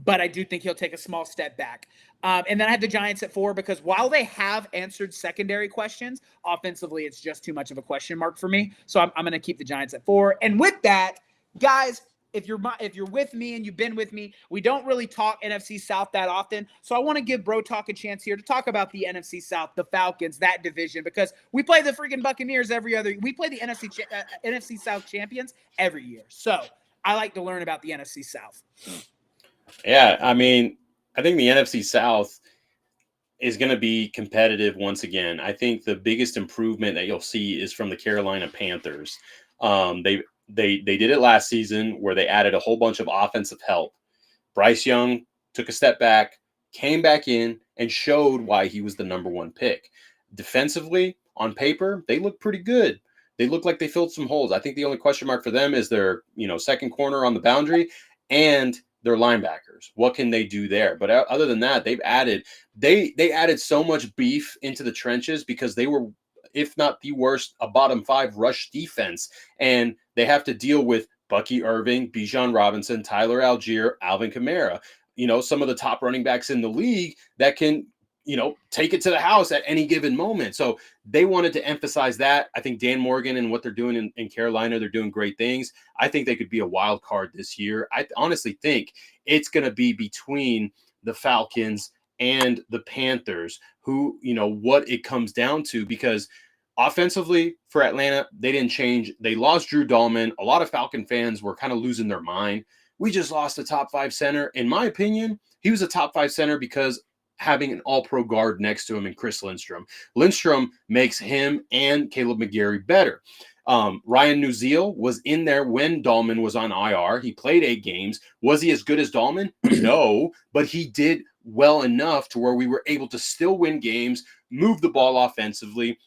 A: but I do think he'll take a small step back. And then I have the Giants at 4 because while they have answered secondary questions, offensively it's just too much of a question mark for me. So I'm going to keep the Giants at 4. And with that, guys, if you're with me and you've been with me, we don't really talk NFC South that often. So I want to give Bro Talk a chance here to talk about the NFC South, the Falcons, that division, because we play the freaking Buccaneers we play the NFC South champions every year. So I like to learn about the NFC South.
B: Yeah, I mean, I think the NFC South is going to be competitive once again. I think the biggest improvement that you'll see is from the Carolina Panthers. They did it last season where they added a whole bunch of offensive help. Bryce Young took a step back, came back in, and showed why he was the number 1 pick. Defensively, on paper, they look pretty good. They look like they filled some holes. I think the only question mark for them is their, second corner on the boundary and their linebackers. What can they do there? But other than that, they added so much beef into the trenches because they were, if not the worst, a bottom 5 rush defense. And they have to deal with Bucky Irving, Bijan Robinson, Tyler Algier, Alvin Kamara, some of the top running backs in the league that can, take it to the house at any given moment. So they wanted to emphasize that. I think Dan Morgan and what they're doing in Carolina, they're doing great things. I think they could be a wild card this year. I honestly think it's going to be between the Falcons and the Panthers, who, what it comes down to, because offensively for Atlanta, they didn't change. They lost Drew Dahlman. A lot of Falcon fans were kind of losing their mind. We just lost a top 5 center. In my opinion, he was a top 5 center because having an all-pro guard next to him in Chris Lindstrom. Lindstrom makes him and Caleb McGarry better. Ryan Nuzeel was in there when Dahlman was on IR. He played 8 games. Was he as good as Dahlman? No, but he did well enough to where we were able to still win games, move the ball offensively,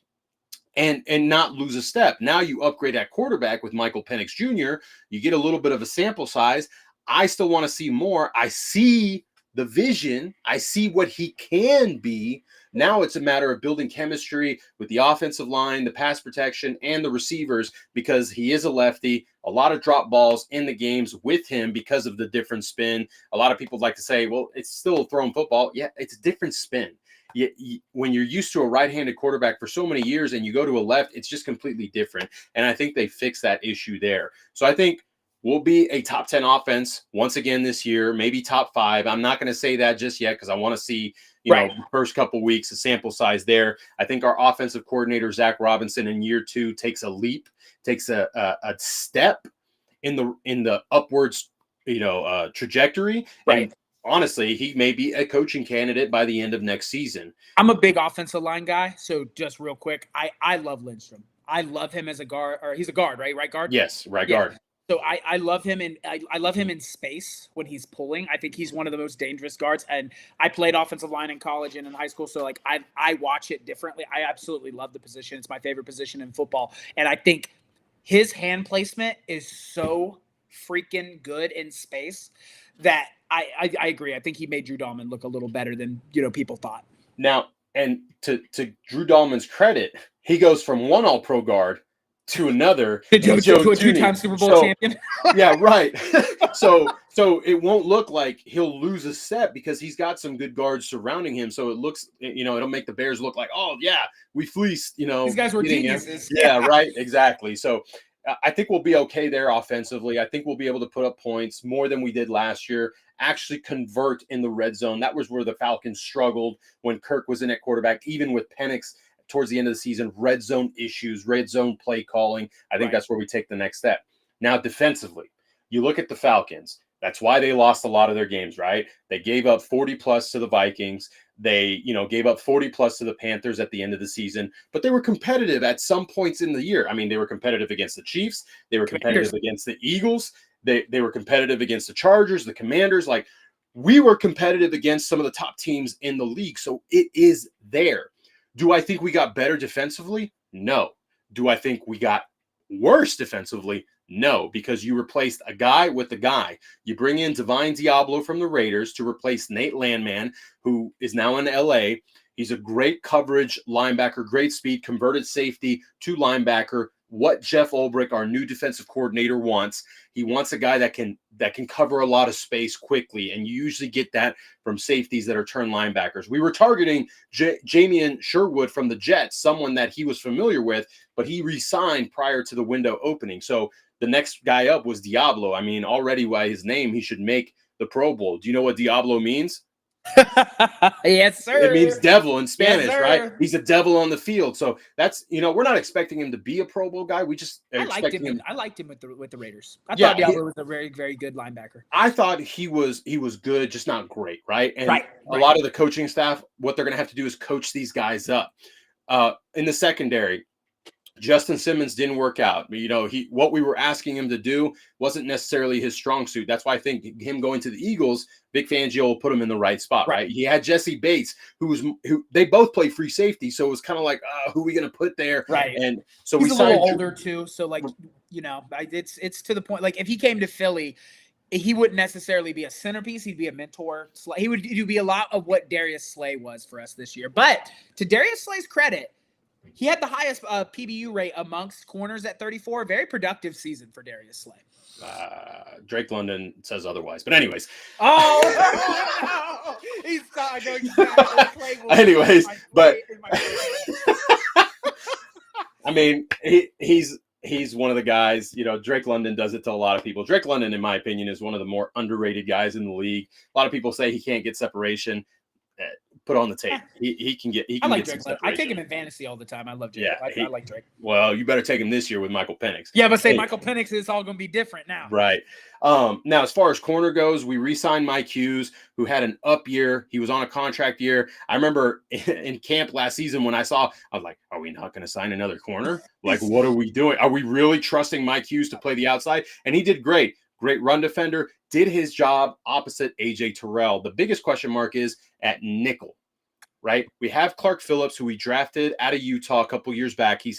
B: and not lose a step. Now you upgrade at quarterback with Michael Penix Jr. You get a little bit of a sample size. I still want to see more. I see the vision. I see what he can be. Now it's a matter of building chemistry with the offensive line, the pass protection, and the receivers, because he is a lefty. A lot of drop balls in the games with him because of the different spin. A lot of people like to say, well, it's still throwing football. Yeah, it's a different spin. When you're used to a right-handed quarterback for so many years and you go to a left, it's just completely different. And I think they fixed that issue there. So I think we'll be a top 10 offense once again this year, maybe top 5. I'm not going to say that just yet because I want to see, the first couple weeks, a sample size there. I think our offensive coordinator, Zach Robinson, in year 2 takes a leap, takes a step in the upwards, trajectory.
A: Right.
B: honestly, he may be a coaching candidate by the end of next season.
A: I'm a big offensive line guy, so just real quick, I love Lindstrom. I love him as a guard, or he's a guard, right? Right guard.
B: Yes, right
A: Yeah.
B: guard.
A: So I love him in I love him in space when he's pulling. I think he's one of the most dangerous guards. And I played offensive line in college and in high school, so like I watch it differently. I absolutely love the position. It's my favorite position in football, and I think his hand placement is so freaking good in space that I agree. I think he made Drew Dahlman look a little better than people thought.
B: Now, and to Drew Dahlman's credit, he goes from one All-Pro guard to another
A: To
B: Joe
A: a
B: Thuney.
A: two-time Super Bowl champion.
B: Yeah, right. So it won't look like he'll lose a step because he's got some good guards surrounding him. So it looks, it'll make the Bears look like, oh yeah, we fleeced,
A: These guys were geniuses.
B: Yeah, right. Exactly. So I think we'll be okay there offensively. I think we'll be able to put up points more than we did last year, actually convert in the red zone. That was where the Falcons struggled when Kirk was in at quarterback, even with Penix towards the end of the season, red zone issues, red zone play calling. I think that's where we take the next step. Now, defensively, you look at the Falcons. That's why they lost a lot of their games, right? They gave up 40 plus to the Vikings. They, gave up 40 plus to the Panthers at the end of the season, but they were competitive at some points in the year. I mean, they were competitive against the Chiefs. They were competitive against the Eagles. They were competitive against the Chargers, the Commanders. Like, we were competitive against some of the top teams in the league. So it is there. Do I think we got better defensively? No. Do I think we got worse defensively? No, because you replaced a guy with a guy. You bring in Divine Diablo from the Raiders to replace Nate Landman, who is now in LA. He's a great coverage linebacker, great speed, converted safety to linebacker. What Jeff Ulbrich, our new defensive coordinator, wants. He wants a guy that can cover a lot of space quickly, and you usually get that from safeties that are turned linebackers. We were targeting Jamian Sherwood from the Jets, someone that he was familiar with, but he re-signed prior to the window opening. So the next guy up was Diablo. I mean, already by his name, he should make the Pro Bowl. Do you know what Diablo means?
A: Yes, sir.
B: It means devil in Spanish,
A: Yes,
B: right? He's a devil on the field. So that's, we're not expecting him to be a Pro Bowl guy. We just expecting him.
A: I liked him with the Raiders. I thought Diablo was a very, very good linebacker.
B: I thought he was good, just not great, right? And a lot of the coaching staff, what they're going to have to do is coach these guys up. In the secondary, Justin Simmons didn't work out. What we were asking him to do wasn't necessarily his strong suit. That's why I think him going to the Eagles, Vic Fangio will put him in the right spot, right? He had Jesse Bates, who they both play free safety, so it was kind of like, who are we going to put there?
A: Right.
B: And so
A: he's a little older too, so like, it's to the point. Like if he came to Philly, he wouldn't necessarily be a centerpiece. He'd be a mentor. He'd be a lot of what Darius Slay was for us this year. But to Darius Slay's credit, he had the highest PBU rate amongst corners at 34. Very productive season for Darius Slay.
B: Drake London says otherwise. But anyways.
A: Oh, he's
B: anyways, but I mean, he's one of the guys, Drake London does it to a lot of people. Drake London, in my opinion, is one of the more underrated guys in the league. A lot of people say he can't get separation. Put on the tape. He can get.
A: I like Drake. I take him in fantasy all the time. I love Drake.
B: Yeah,
A: I like Drake.
B: Well, you better take him this year with Michael Penix.
A: Yeah, but Michael Penix is all going to be different now.
B: Right. Now, as far as corner goes, we re-signed Mike Hughes, who had an up year. He was on a contract year. I remember in camp last season when I was like, are we not going to sign another corner? Like, what are we doing? Are we really trusting Mike Hughes to play the outside? And he did great. Great run defender, did his job opposite AJ Terrell. The biggest question mark is at nickel, right? We have Clark Phillips, who we drafted out of Utah a couple years back. He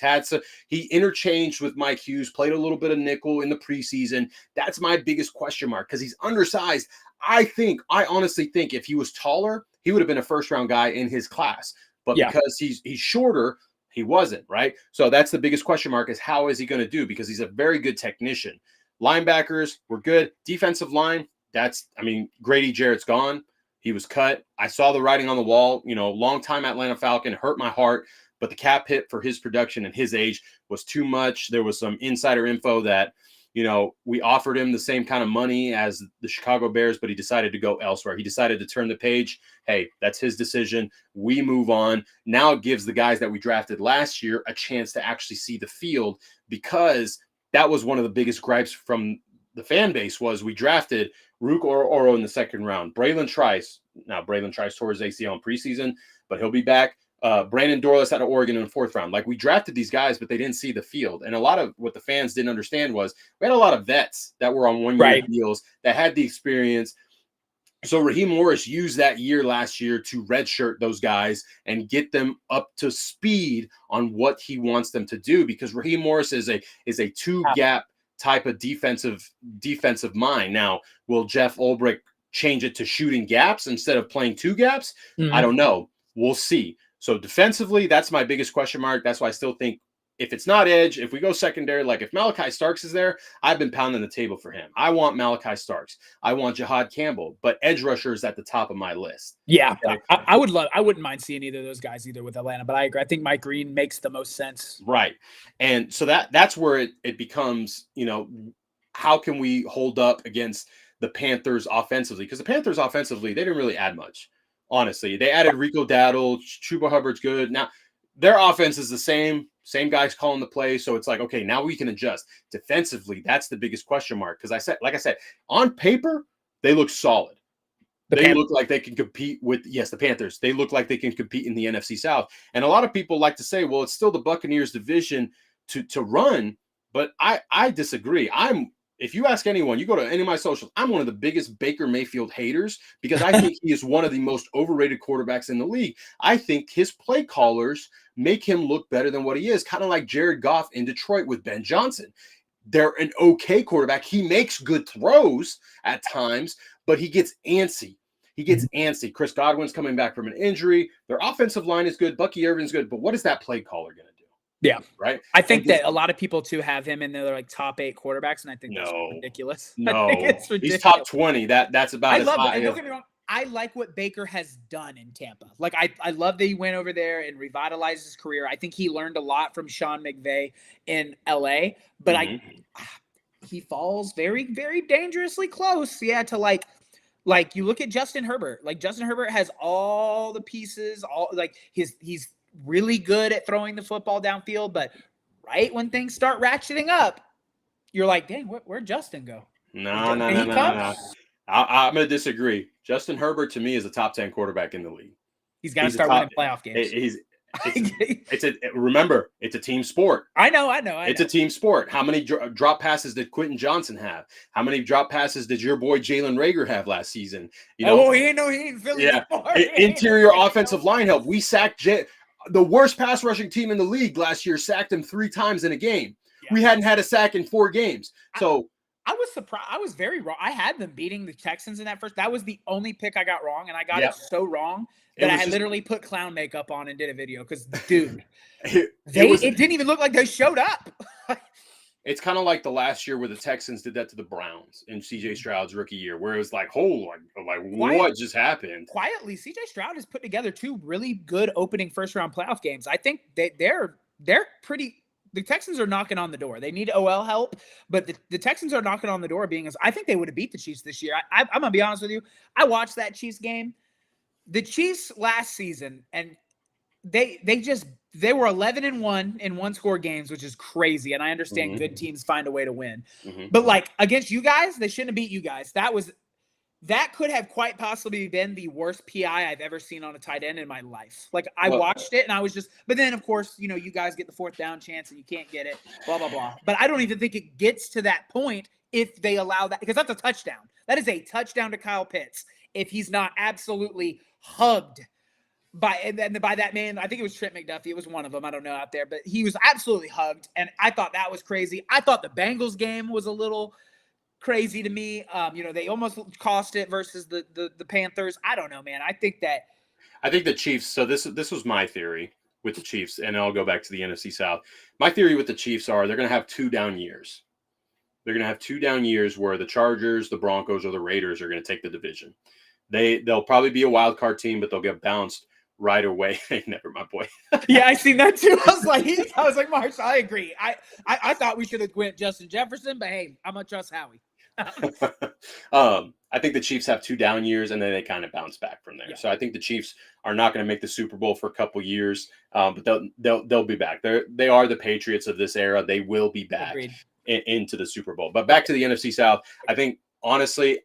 B: interchanged with Mike Hughes, played a little bit of nickel in the preseason. That's my biggest question mark because he's undersized. I honestly think if he was taller, he would have been a first-round guy in his class. But because he's shorter, he wasn't, right? So that's the biggest question mark is how is he going to do? Because he's a very good technician. Linebackers were good. Defensive line, Grady Jarrett's gone. He was cut. I saw the writing on the wall. Long time Atlanta Falcon, hurt my heart. But the cap hit for his production and his age was too much. There was some insider info that, we offered him the same kind of money as the Chicago Bears, but he decided to go elsewhere. He decided to turn the page. Hey, that's his decision. We move on. Now it gives the guys that we drafted last year a chance to actually see the field because that was one of the biggest gripes from fan base was we drafted Rook Oro in the second round. Braylon Trice tore his ACL in preseason, but he'll be back. Brandon Dorlus out of Oregon in the fourth round. Like, we drafted these guys, but they didn't see the field. And a lot of what the fans didn't understand was we had a lot of vets that were on 1-year deals that had the experience. So Raheem Morris used that year last year to redshirt those guys and get them up to speed on what he wants them to do, because Raheem Morris is a two-gap type of defensive mind. Now, will Jeff Ulbrich change it to shooting gaps instead of playing two gaps? I don't know. We'll see. So defensively, that's my biggest question mark. That's why I still think if it's not edge, if we go secondary, like if Malachi Starks is there, I've been pounding the table for him. I want Malachi Starks. I want Jihad Campbell, but edge rusher is at the top of my list.
A: Yeah, okay. I wouldn't mind seeing either of those guys either with Atlanta, but I agree. I think Mike Green makes the most sense.
B: Right. And so that's where it becomes, how can we hold up against the Panthers offensively? Because the Panthers offensively, they didn't really add much. Honestly, they added Rico Dowdle. Chuba Hubbard's good. Now, their offense is the same guys calling the play. So it's like, okay, now we can adjust. Defensively, that's the biggest question mark. Because like I said, on paper, they look solid. They look like they can compete with, the Panthers. They look like they can compete in the NFC South. And a lot of people like to say, well, it's still the Buccaneers division to run. But I disagree. If you ask anyone, you go to any of my socials, I'm one of the biggest Baker Mayfield haters because I think he is one of the most overrated quarterbacks in the league. I think his play callers make him look better than what he is, kind of like Jared Goff in Detroit with Ben Johnson. They're an okay quarterback. He makes good throws at times, but he gets antsy. Chris Godwin's coming back from an injury. Their offensive line is good. Bucky Irvin's good. But what is that play caller going to do?
A: Yeah.
B: Right.
A: I think that a lot of people too have him in their like top 8 quarterbacks. And I think that's ridiculous.
B: No,
A: I think it's ridiculous.
B: He's top 20. That's about
A: as high. And don't get me wrong. I like what Baker has done in Tampa. Like, I love that he went over there and revitalized his career. I think he learned a lot from Sean McVay in LA, but he falls very, very dangerously close. Yeah. To like you look at Justin Herbert, like Justin Herbert has all the pieces, he's really good at throwing the football downfield, but right when things start ratcheting up, you're like, dang, where'd Justin go?
B: No. I'm going to disagree. Justin Herbert, to me, is a top 10 quarterback in the league.
A: He's got to start winning playoff games.
B: Remember, it's a team sport.
A: I know.
B: It's a team sport. How many drop passes did Quentin Johnson have? How many drop passes did your boy Jalen Reagor have last season?
A: He ain't Philly.
B: Yeah, interior offensive line help. We sacked the worst pass rushing team in the league last year. Sacked him 3 times in a game. Yeah. We hadn't had a sack in 4 games. So
A: I was surprised. I was very wrong. I had them beating the Texans in that first. That was the only pick I got wrong, and I got it so wrong that I literally put clown makeup on and did a video. Because, dude, it didn't even look like they showed up.
B: It's kind of like the last year where the Texans did that to the Browns in C.J. Stroud's rookie year, where it was like, what just happened?
A: Quietly, C.J. Stroud has put together 2 really good opening first-round playoff games. I think they're pretty. The Texans are knocking on the door. They need OL help, but the Texans are knocking on the door. I think they would have beat the Chiefs this year. I'm gonna be honest with you. I watched that Chiefs game. The Chiefs last season, and they were 11-1 in 1-score games, which is crazy. And I understand good teams find a way to win, but like against you guys, they shouldn't have beat you guys. That could have quite possibly been the worst PI I've ever seen on a tight end in my life. Like I watched it and I was but then of course, you guys get the 4th down chance and you can't get it, blah, blah, blah. But I don't even think it gets to that point if they allow that, because that's a touchdown. That is a touchdown to Kyle Pitts. If he's not absolutely hugged by that man, I think it was Trent McDuffie. It was one of them. I don't know out there, but he was absolutely hugged. And I thought that was crazy. I thought the Bengals game was a little crazy to me. They almost cost it versus the Panthers. I don't know, man. I think the Chiefs. So this was my theory with the Chiefs, and I'll go back to the NFC South. My theory with the Chiefs are they're going to have 2 down years. They're going to have 2 down years where the Chargers, the Broncos, or the Raiders are going to take the division. They'll probably be a wild card team, but they'll get bounced right away. Never, my boy. Yeah, I seen that too. I was like, Marshall, I agree. I thought we should have went Justin Jefferson, but hey, I'm gonna trust Howie.
B: I think the Chiefs have 2 down years and then they kind of bounce back from there. Yeah. So I think the Chiefs are not going to make the Super Bowl for a couple years, but they'll be back. They are the Patriots of this era. They will be back. into the Super Bowl. But back to the NFC South, I think honestly,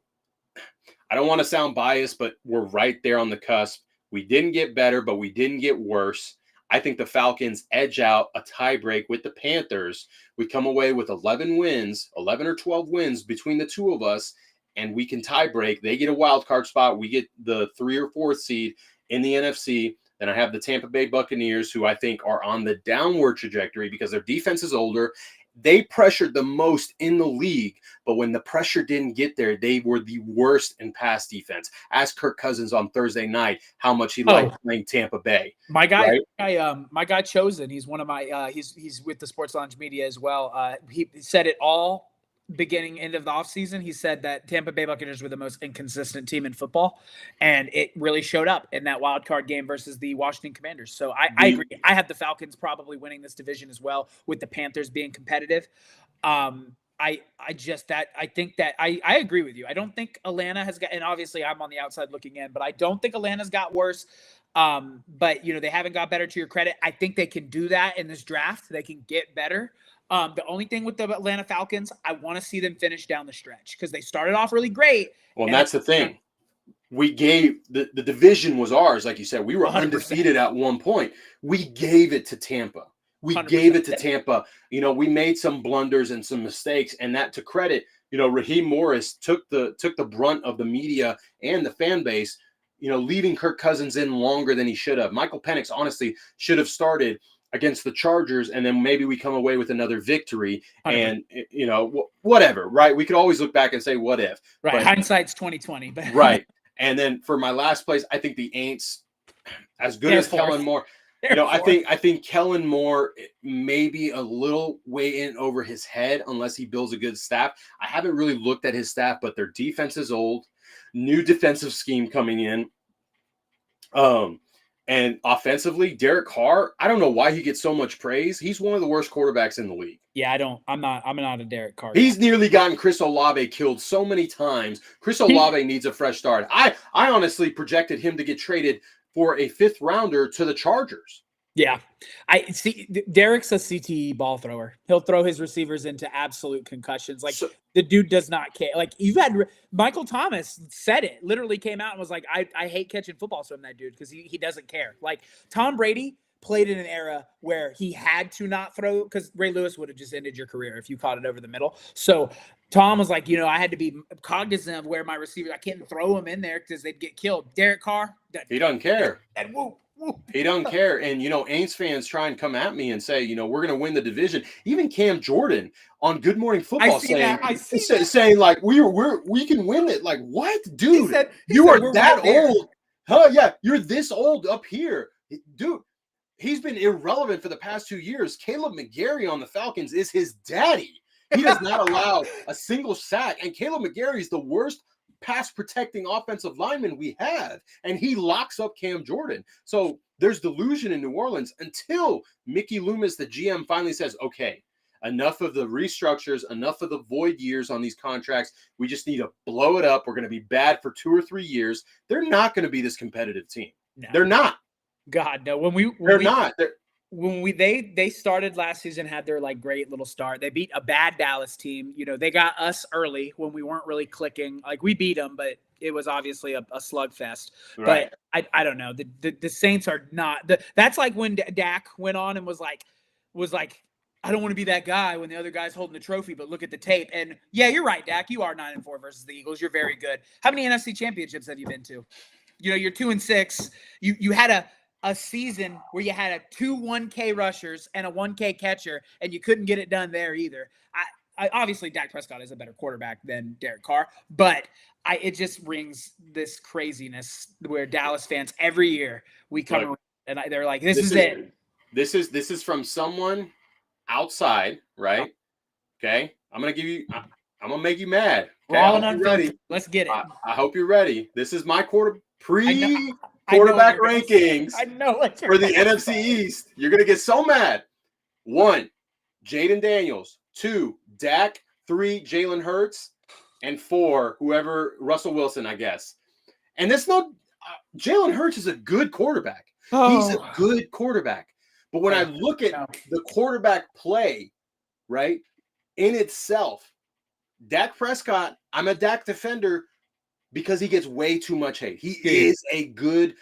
B: I don't want to sound biased, but we're right there on the cusp. We didn't get better, but we didn't get worse. I think the Falcons edge out a tiebreak with the Panthers. We come away with 11 wins, 11 or 12 wins between the two of us, and we can tie break. They get a wild card spot. We get the 3 or 4th seed in the NFC. Then I have the Tampa Bay Buccaneers, who I think are on the downward trajectory because their defense is older. They pressured the most in the league, but when the pressure didn't get there, they were the worst in pass defense. Ask Kirk Cousins on Thursday night how much he liked playing Tampa Bay.
A: My guy,
B: right?
A: My guy Chosen. He's one of my. He's with the Sports Lounge Media as well. He said it all end of the offseason. He said that Tampa Bay Buccaneers were the most inconsistent team in football, and it really showed up in that wild card game versus the Washington Commanders. So I agree. I have the Falcons probably winning this division as well, with the Panthers being competitive. I agree with you. I don't think Atlanta has got, and obviously I'm on the outside looking in, but I don't think Atlanta's got worse. But they haven't got better, to your credit. I think they can do that in this draft. They can get better. The only thing with the Atlanta Falcons, I want to see them finish down the stretch because they started off really great.
B: Well, and that's the thing. We gave the division was ours, like you said. We were 100%. Undefeated at one point. We gave it to Tampa. We 100%. Gave it to Tampa. We made some blunders and some mistakes, and that, to credit, Raheem Morris took the brunt of the media and the fan base, leaving Kirk Cousins in longer than he should have. Michael Penix honestly should have started against the Chargers, and then maybe we come away with another victory. 100%. And whatever, right? We could always look back and say, what if?
A: Right. But hindsight's 2020. But
B: right. And then for my last place, I think the Aints, as good as Kellen Moore, I think Kellen Moore may be a little way in over his head unless he builds a good staff. I haven't really looked at his staff, but their defense is old. New defensive scheme coming in. And offensively, Derek Carr, I don't know why he gets so much praise. He's one of the worst quarterbacks in the league.
A: Yeah, I'm not a Derek Carr.
B: He's nearly gotten Chris Olave killed so many times. Chris Olave needs a fresh start. I honestly projected him to get traded for a 5th rounder to the Chargers.
A: Yeah. I see Derek's a CTE ball thrower. He'll throw his receivers into absolute concussions. The dude does not care. You've had Michael Thomas said it, literally came out and was like, I hate catching footballs from that dude because he doesn't care. Tom Brady played in an era where he had to not throw, because Ray Lewis would have just ended your career if you caught it over the middle. So Tom was like, I had to be cognizant of where my receivers, I can't throw them in there because they'd get killed. Derek Carr,
B: he doesn't care.
A: And whoop.
B: He don't care. And, Aints fans try and come at me and say, we're going to win the division. Even Cam Jordan on Good Morning Football saying like, we can win it. Like, what? Dude, you are that old. Huh? Yeah. You're this old up here. Dude, he's been irrelevant for the past 2 years. Caleb McGarry on the Falcons is his daddy. He does not allow a single sack. And Caleb McGarry is the worst pass protecting offensive lineman we have, and he locks up Cam Jordan. So there's delusion in New Orleans until Mickey Loomis, the GM, finally says, okay, enough of the restructures, enough of the void years on these contracts. We just need to blow it up. We're going to be bad for 2 or 3 years. They're not going to be this competitive team. No. They're not.
A: God, no. They started last season, had their great little start. They beat a bad Dallas team. They got us early when we weren't really clicking. We beat them, but it was obviously a slugfest. Right. But I don't know. The Saints are not. That's like when Dak went on and was like, I don't want to be that guy when the other guy's holding the trophy, but look at the tape. And yeah, you're right, Dak. You are 9-4 versus the Eagles. You're very good. How many NFC championships have you been to? You're 2-6. You had a season where you had 2 1K rushers and a 1K catcher, and you couldn't get it done there either. I obviously Dak Prescott is a better quarterback than Derek Carr, but it just rings this craziness where Dallas fans every year we come around and they're like, this is it.
B: This is from someone outside, right? Okay, I'm gonna make you mad. Okay?
A: We're all ready. Let's get it.
B: I hope you're ready. This is my quarterback rankings for the NFC East. You're going to get so mad. 1, Jaden Daniels. 2, Dak. 3, Jalen Hurts. And 4, Russell Wilson, I guess. And that's not Jalen Hurts is a good quarterback. He's a good quarterback. But when I look at the quarterback play, right,
C: in itself, Dak Prescott, I'm a Dak defender because he gets way too much hate. He is a good,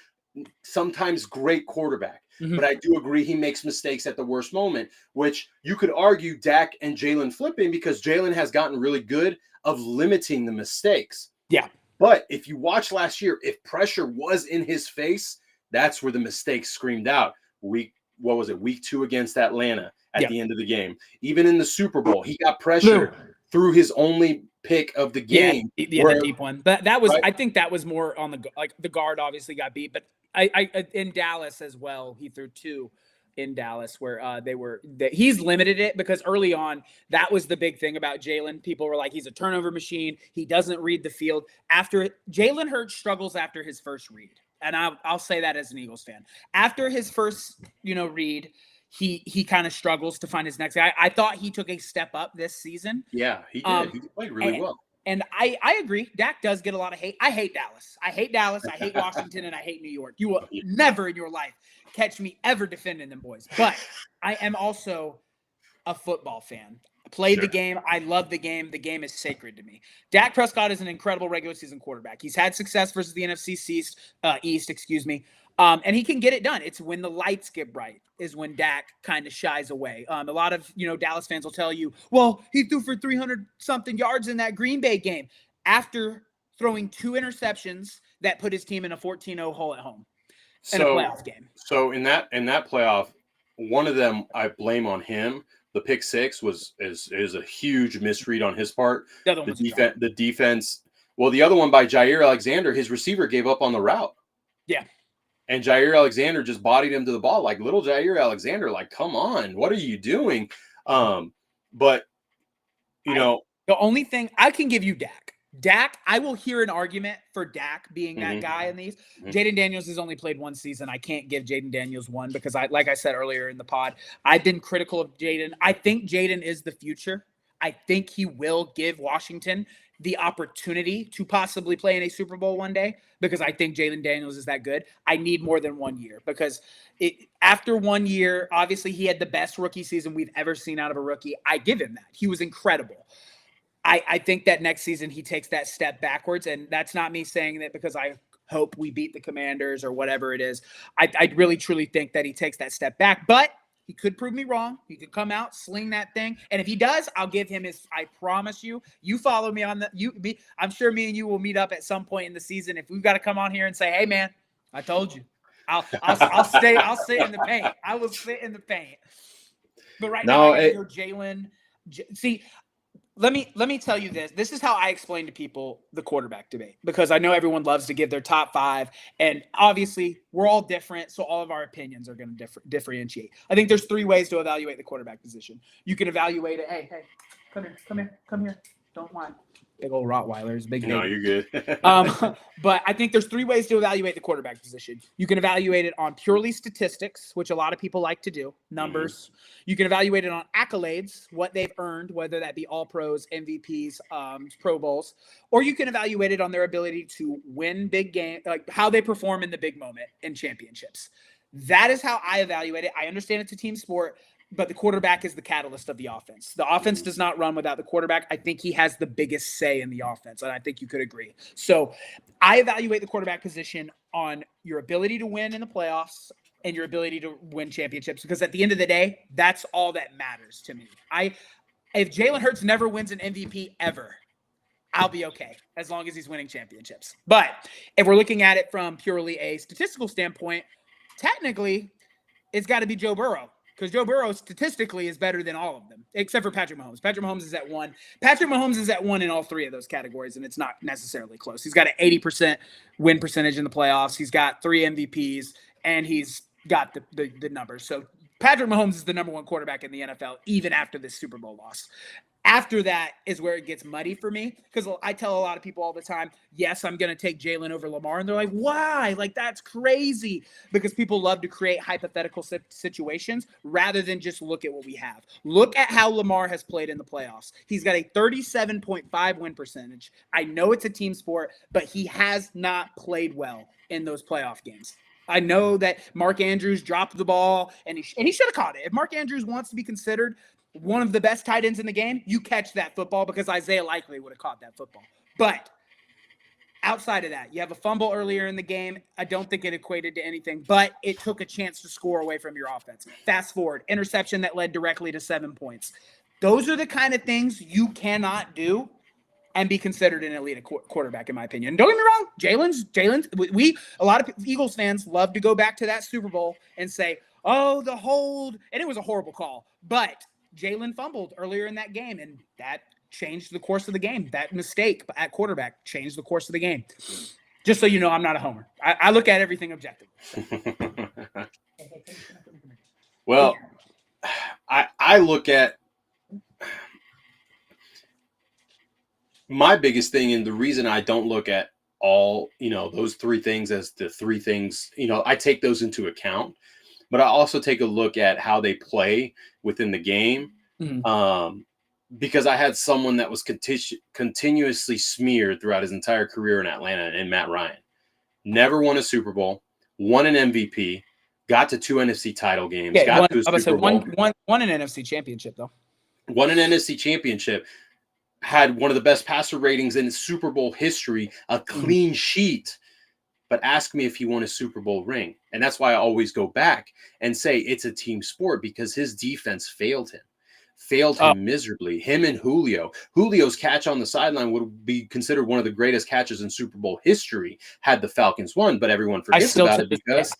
C: sometimes great quarterback. But I do agree he makes mistakes at the worst moment, which you could argue Dak and Jalen flipping because Jalen has gotten really good of limiting the mistakes.
A: Yeah.
C: But if you watch last year, if pressure was in his face, that's where the mistakes screamed out. Week 2 against Atlanta at the end of the game. Even in the Super Bowl, he got pressure through his only pick of the game.
A: Yeah, the deep one. But that was, right? I think that was more on the guard obviously got beat, but I in Dallas as well, he threw 2 in Dallas where he's limited it because early on, that was the big thing about Jalen. People were like, he's a turnover machine. He doesn't read the field. After Jalen Hurts struggles after his first read. And I'll say that as an Eagles fan. After his first, read, he kind of struggles to find his next guy. I thought he took a step up this season.
C: Yeah, he did. He played really well.
A: And I agree. Dak does get a lot of hate. I hate Dallas. I hate Washington, and I hate New York. You will never in your life catch me ever defending them boys. But I am also a football fan. I played the game. I love the game. The game is sacred to me. Dak Prescott is an incredible regular season quarterback. He's had success versus the NFC East, and he can get it done. It's when the lights get bright is when Dak kind of shies away. A lot of, Dallas fans will tell you, well, he threw for 300-something yards in that Green Bay game after throwing 2 interceptions that put his team in a 14-0 hole at home in a playoff game.
C: So in that playoff, one of them I blame on him. The pick 6 is a huge misread on his part. The defense. Well, the other one by Jair Alexander, his receiver gave up on the route.
A: Yeah.
C: And Jair Alexander just bodied him to the ball. Like, little Jair Alexander, like, come on, what are you doing? But, the
A: only thing I can give you Dak, I will hear an argument for Dak being that guy in these. Jaden Daniels has only played 1 season. I can't give Jaden Daniels 1 because like I said earlier in the pod, I've been critical of Jaden. I think Jaden is the future. I think he will give Washington the opportunity to possibly play in a Super Bowl one day because I think Jaden Daniels is that good. I need more than 1 year because after 1 year, obviously he had the best rookie season we've ever seen out of a rookie. I give him that. He was incredible. I think that next season he takes that step backwards, and that's not me saying that because I hope we beat the Commanders or whatever it is. I really, truly think that he takes that step back, but he could prove me wrong. He could come out, sling that thing, and if he does, I'll give him his. I promise you. You follow me on I'm sure me and you will meet up at some point in the season. If we've got to come on here and say, "Hey, man, I told you," I'll stay. I'll sit in the paint. I will sit in the paint. But right now, Jalen. See. Let me tell you this. This is how I explain to people the quarterback debate because I know everyone loves to give their top 5, and obviously we're all different, so all of our opinions are going to differentiate. I think there's 3 ways to evaluate the quarterback position. You can evaluate it. Hey, come here. Don't whine. Big old Rottweilers, big.
C: No, you're good.
A: But I think there's 3 ways to evaluate the quarterback position. You can evaluate it on purely statistics, which a lot of people like to do, numbers. You can evaluate it on accolades, what they've earned, whether that be all pros, MVPs, Pro Bowls, or you can evaluate it on their ability to win big games, like how they perform in the big moment in championships. That is how I evaluate it. I understand it's a team sport, but the quarterback is the catalyst of the offense. The offense does not run without the quarterback. I think he has the biggest say in the offense, and I think you could agree. So I evaluate the quarterback position on your ability to win in the playoffs and your ability to win championships, because at the end of the day, that's all that matters to me. If Jalen Hurts never wins an MVP ever, I'll be okay as long as he's winning championships. But if we're looking at it from purely a statistical standpoint, technically it's got to be Joe Burrow. Because Joe Burrow statistically is better than all of them, except for Patrick Mahomes. Patrick Mahomes is at 1. Patrick Mahomes is at 1 in all 3 of those categories, and it's not necessarily close. He's got an 80% win percentage in the playoffs. He's got 3 MVPs, and he's got the numbers. So Patrick Mahomes is the number 1 quarterback in the NFL, even after this Super Bowl loss. After that is where it gets muddy for me, because I tell a lot of people all the time, yes, I'm going to take Jalen over Lamar. And they're like, why? Like, that's crazy. Because people love to create hypothetical situations rather than just look at what we have. Look at how Lamar has played in the playoffs. He's got a 37.5 win percentage. I know it's a team sport, but he has not played well in those playoff games. I know that Mark Andrews dropped the ball, and he should have caught it. If Mark Andrews wants to be considered one of the best tight ends in the game, you catch that football because Isaiah Likely would have caught that football. But outside of that, you have a fumble earlier in the game. I don't think it equated to anything, but it took a chance to score away from your offense. Fast forward, interception that led directly to 7 points. Those are the kind of things you cannot do and be considered an elite quarterback, in my opinion. And don't get me wrong, Jalen's, a lot of Eagles fans love to go back to that Super Bowl and say, oh, the hold, and it was a horrible call. But Jalen fumbled earlier in that game, and that changed the course of the game. That mistake at quarterback changed the course of the game. Just so you know, I'm not a homer. I look at everything objectively.
B: Well, I look at my biggest thing, and the reason I don't look at all, those three things as the three things, I take those into account, but I also take a look at how they play within the game. Mm-hmm. Because I had someone that was continuously smeared throughout his entire career in Atlanta, and Matt Ryan. Never won a Super Bowl, won an MVP, got to 2 NFC title games, got to a Super Bowl.
A: Won an NFC championship, though.
B: Won an NFC championship, had one of the best passer ratings in Super Bowl history, a clean sheet. But ask me if he won a Super Bowl ring. And that's why I always go back and say it's a team sport, because his defense failed him miserably. Him and Julio. Julio's catch on the sideline would be considered one of the greatest catches in Super Bowl history had the Falcons won, but everyone forgets about it because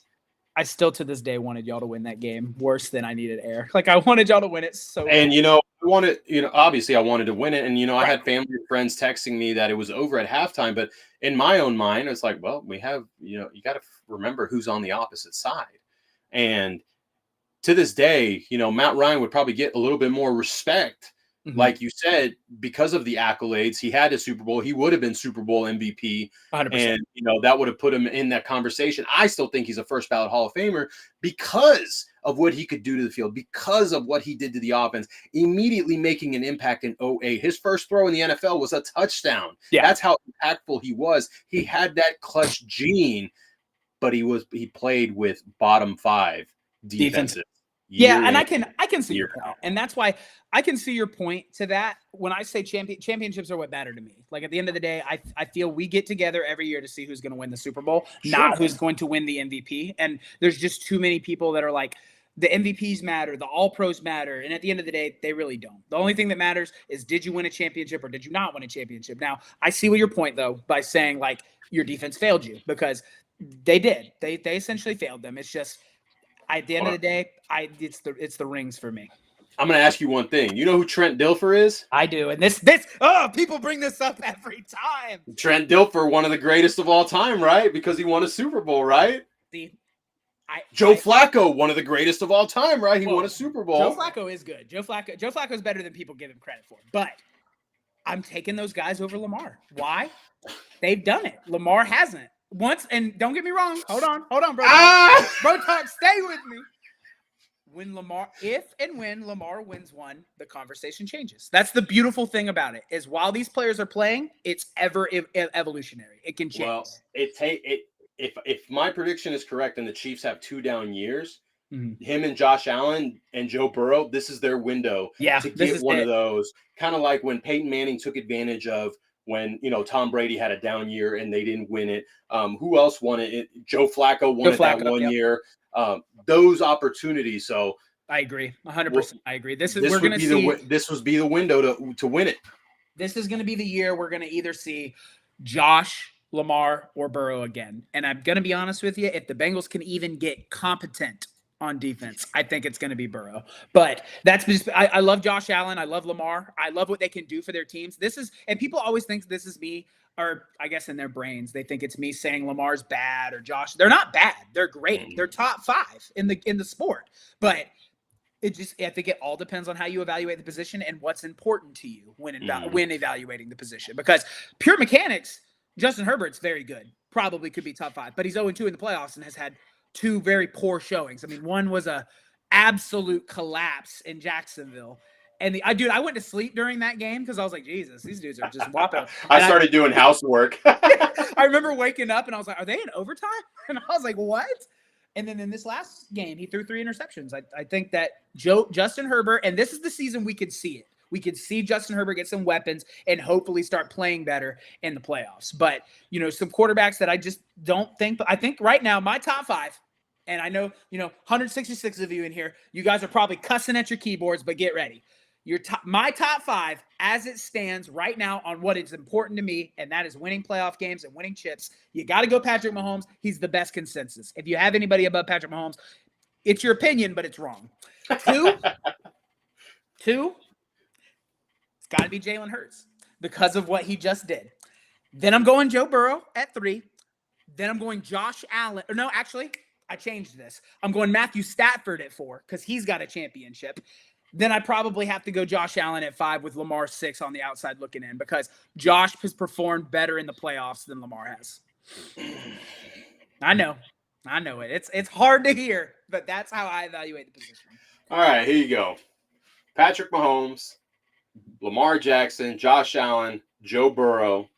A: I still to this day wanted y'all to win that game worse than I needed air. Like, I wanted y'all to win it so
B: And obviously I wanted to win it. And I had family and friends texting me that it was over at halftime, but in my own mind, it's like, well, we have, you got to remember who's on the opposite side. And to this day, Matt Ryan would probably get a little bit more respect. Mm-hmm. Like you said, because of the accolades, he had a Super Bowl. He would have been Super Bowl MVP.
A: 100%.
B: And, that would have put him in that conversation. I still think he's a first ballot Hall of Famer because of what he could do to the field, because of what he did to the offense, immediately making an impact in 2008. His first throw in the NFL was a touchdown. Yeah. That's how impactful he was. He had that clutch gene, but he played with bottom 5 defensive.
A: Yeah, and I can see your point. And that's why I can see your point to that. When I say championships are what matter to me. Like, at the end of the day, I feel we get together every year to see who's going to win the Super Bowl, not who's going to win the MVP. And there's just too many people that are like, the MVPs matter, the All-Pros matter, and at the end of the day, they really don't. The only thing that matters is, did you win a championship or did you not win a championship? Now, I see what your point, though, by saying, like, your defense failed you, because they did. They essentially failed them. It's just, at the end of the day, it's the rings for me.
B: I'm going to ask you one thing. You know who Trent Dilfer is?
A: I do. And people bring this up every time.
B: Trent Dilfer, one of the greatest of all time, right? Because he won a Super Bowl, right? Joe Flacco, one of the greatest of all time, right? He won a Super Bowl.
A: Joe Flacco is good. Joe Flacco is better than people give him credit for. But I'm taking those guys over Lamar. Why? They've done it. Lamar hasn't. Once, and don't get me wrong. Hold on, bro. Bro talk, stay with me. When Lamar wins one, the conversation changes. That's the beautiful thing about it, is while these players are playing, it's ever evolutionary. It can change.
B: Well, if my prediction is correct and the Chiefs have 2 down years, him and Josh Allen and Joe Burrow, this is their window to get one of those. Kind of like when Peyton Manning took advantage of when, Tom Brady had a down year and they didn't win it. Who else won it? Joe Flacco won it that one year. Those opportunities. So
A: I agree. 100%. I agree. This would
B: be the window to win it.
A: This is going to be the year we're going to either see Josh, Lamar, or Burrow again. And I'm going to be honest with you, if the Bengals can even get competent on defense, I think it's going to be Burrow. But that's just, I love Josh Allen. I love Lamar. I love what they can do for their teams. And people always think this is me, or I guess in their brains, they think it's me saying Lamar's bad or Josh. They're not bad. They're great. They're top 5 in the sport. But I think it all depends on how you evaluate the position and what's important to you when evaluating the position. Because pure mechanics, Justin Herbert's very good. Probably could be top 5, but he's 0-2 in the playoffs and has had 2 very poor showings. I mean, one was a absolute collapse in Jacksonville. And I went to sleep during that game because I was like, Jesus, these dudes are just whopping.
B: I started doing housework.
A: I remember waking up and I was like, are they in overtime? And I was like, what? And then in this last game, he threw 3 interceptions. I think that Justin Herbert, and this is the season we could see it. We could see Justin Herbert get some weapons and hopefully start playing better in the playoffs. But, some quarterbacks that I just don't think, but I think right now my top 5, and I know, 166 of you in here, you guys are probably cussing at your keyboards, but get ready. My top 5 as it stands right now on what is important to me, and that is winning playoff games and winning chips. You got to go Patrick Mahomes. He's the best consensus. If you have anybody above Patrick Mahomes, it's your opinion, but it's wrong. 2, it's got to be Jalen Hurts because of what he just did. Then I'm going Joe Burrow at 3. Then I'm going Josh Allen. Or no, actually, I changed this. I'm going Matthew Stafford at 4 because he's got a championship. Then I probably have to go Josh Allen at 5 with Lamar 6 on the outside looking in because Josh has performed better in the playoffs than Lamar has. I know it. It's hard to hear, but that's how I evaluate the position.
C: All right, here you go. Patrick Mahomes, Lamar Jackson, Josh Allen, Joe Burrow,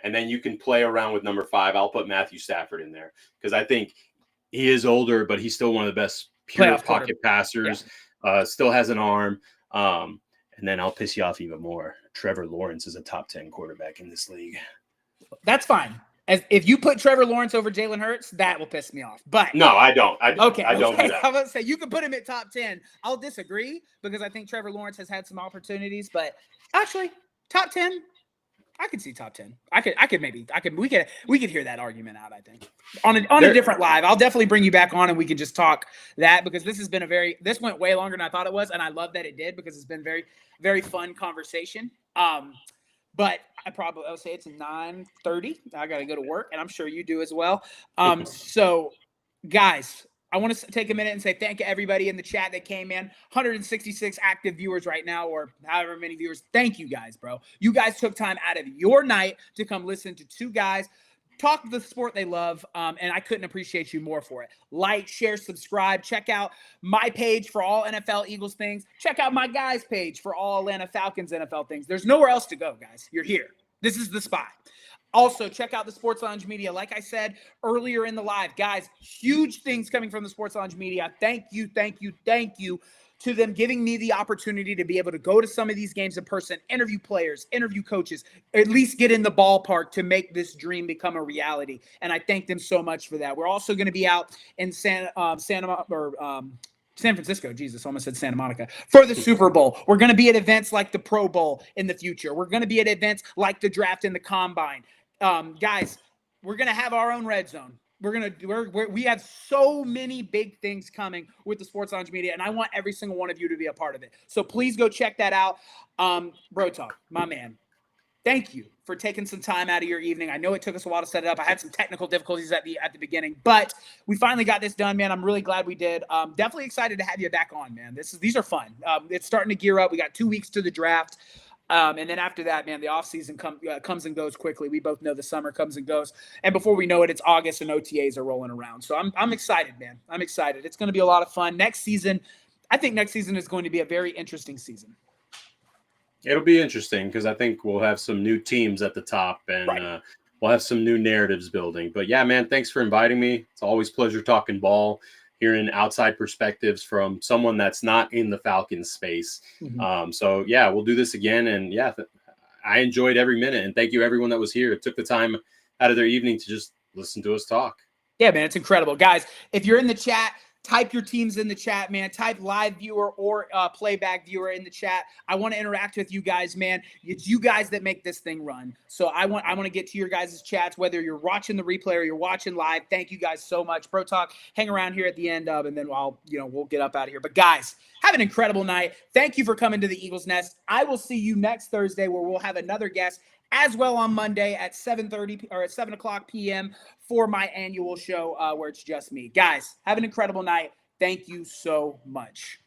C: and then you can play around with number 5. I'll put Matthew Stafford in there because I think he is older, but he's still one of the best pure
A: Playoff
C: pocket passers.
A: Yeah.
C: Still has an arm. And then I'll piss you off even more. Trevor Lawrence is a top 10 quarterback in this league.
A: That's fine. If you put Trevor Lawrence over Jalen Hurts, that will piss me off. But
C: no, I don't.
A: Okay,
C: I don't do that.
A: I was about to say you can put him at top 10. I'll disagree because I think Trevor Lawrence has had some opportunities, but actually, top 10, I could see top 10. We could hear that argument out, I think. On a different live. I'll definitely bring you back on and we can just talk that because this went way longer than I thought it was, and I love that it did because it's been very, very fun conversation. But I'll say it's 9:30. I got to go to work, and I'm sure you do as well. So, guys, I want to take a minute and say thank you everybody in the chat that came in. 166 active viewers right now, or however many viewers. Thank you guys, bro. You guys took time out of your night to come listen to 2 guys talk the sport they love, and I couldn't appreciate you more for it. Like, share, subscribe. Check out my page for all NFL Eagles things. Check out my guys' page for all Atlanta Falcons NFL things. There's nowhere else to go, guys. You're here. This is the spot. Also, check out the Sports Lounge Media. Like I said earlier in the live, guys, huge things coming from the Sports Lounge Media. Thank you to them giving me the opportunity to be able to go to some of these games in person, interview players, interview coaches, at least get in the ballpark to make this dream become a reality. And I thank them so much for that. We're also going to be out in San Francisco, Jesus, almost said Santa Monica, for the Super Bowl. We're going to be at events like the Pro Bowl in the future. We're going to be at events like the draft and the combine. Guys, we're going to have our own red zone. We have so many big things coming with the Sports Lounge Media, and I want every single one of you to be a part of it. So please go check that out. Bro Talk, my man, thank you for taking some time out of your evening. I know it took us a while to set it up. I had some technical difficulties at the beginning, but we finally got this done, man. I'm really glad we did. Definitely excited to have you back on, man. These are fun. It's starting to gear up. We got 2 weeks to the draft. And then after that, man, the offseason comes and goes quickly. We both know the summer comes and goes. And before we know it, it's August and OTAs are rolling around. So I'm excited, man. I'm excited. It's going to be a lot of fun. I think next season is going to be a very interesting season.
B: It'll be interesting because I think we'll have some new teams at the top and
A: Right.
B: We'll have some new narratives building. But yeah, man, thanks for inviting me. It's always a pleasure talking ball, hearing outside perspectives from someone that's not in the Falcons space.
A: Mm-hmm.
B: So yeah, we'll do this again. And yeah, I enjoyed every minute. And thank you everyone that was here. It took the time out of their evening to just listen to us talk.
A: Yeah, man, it's incredible. Guys, if you're in the chat, type your teams in the chat, man. Type live viewer or playback viewer in the chat. I want to interact with you guys, man. It's you guys that make this thing run. So I want to get to your guys' chats, whether you're watching the replay or you're watching live. Thank you guys so much. Pro Talk, hang around here at the end of, and then we'll get up out of here. But guys, have an incredible night. Thank you for coming to the Eagles Nest. I will see you next Thursday where we'll have another guest as well on Monday at 7:30 or at 7 o'clock p.m. for my annual show where it's just me. Guys, have an incredible night. Thank you so much.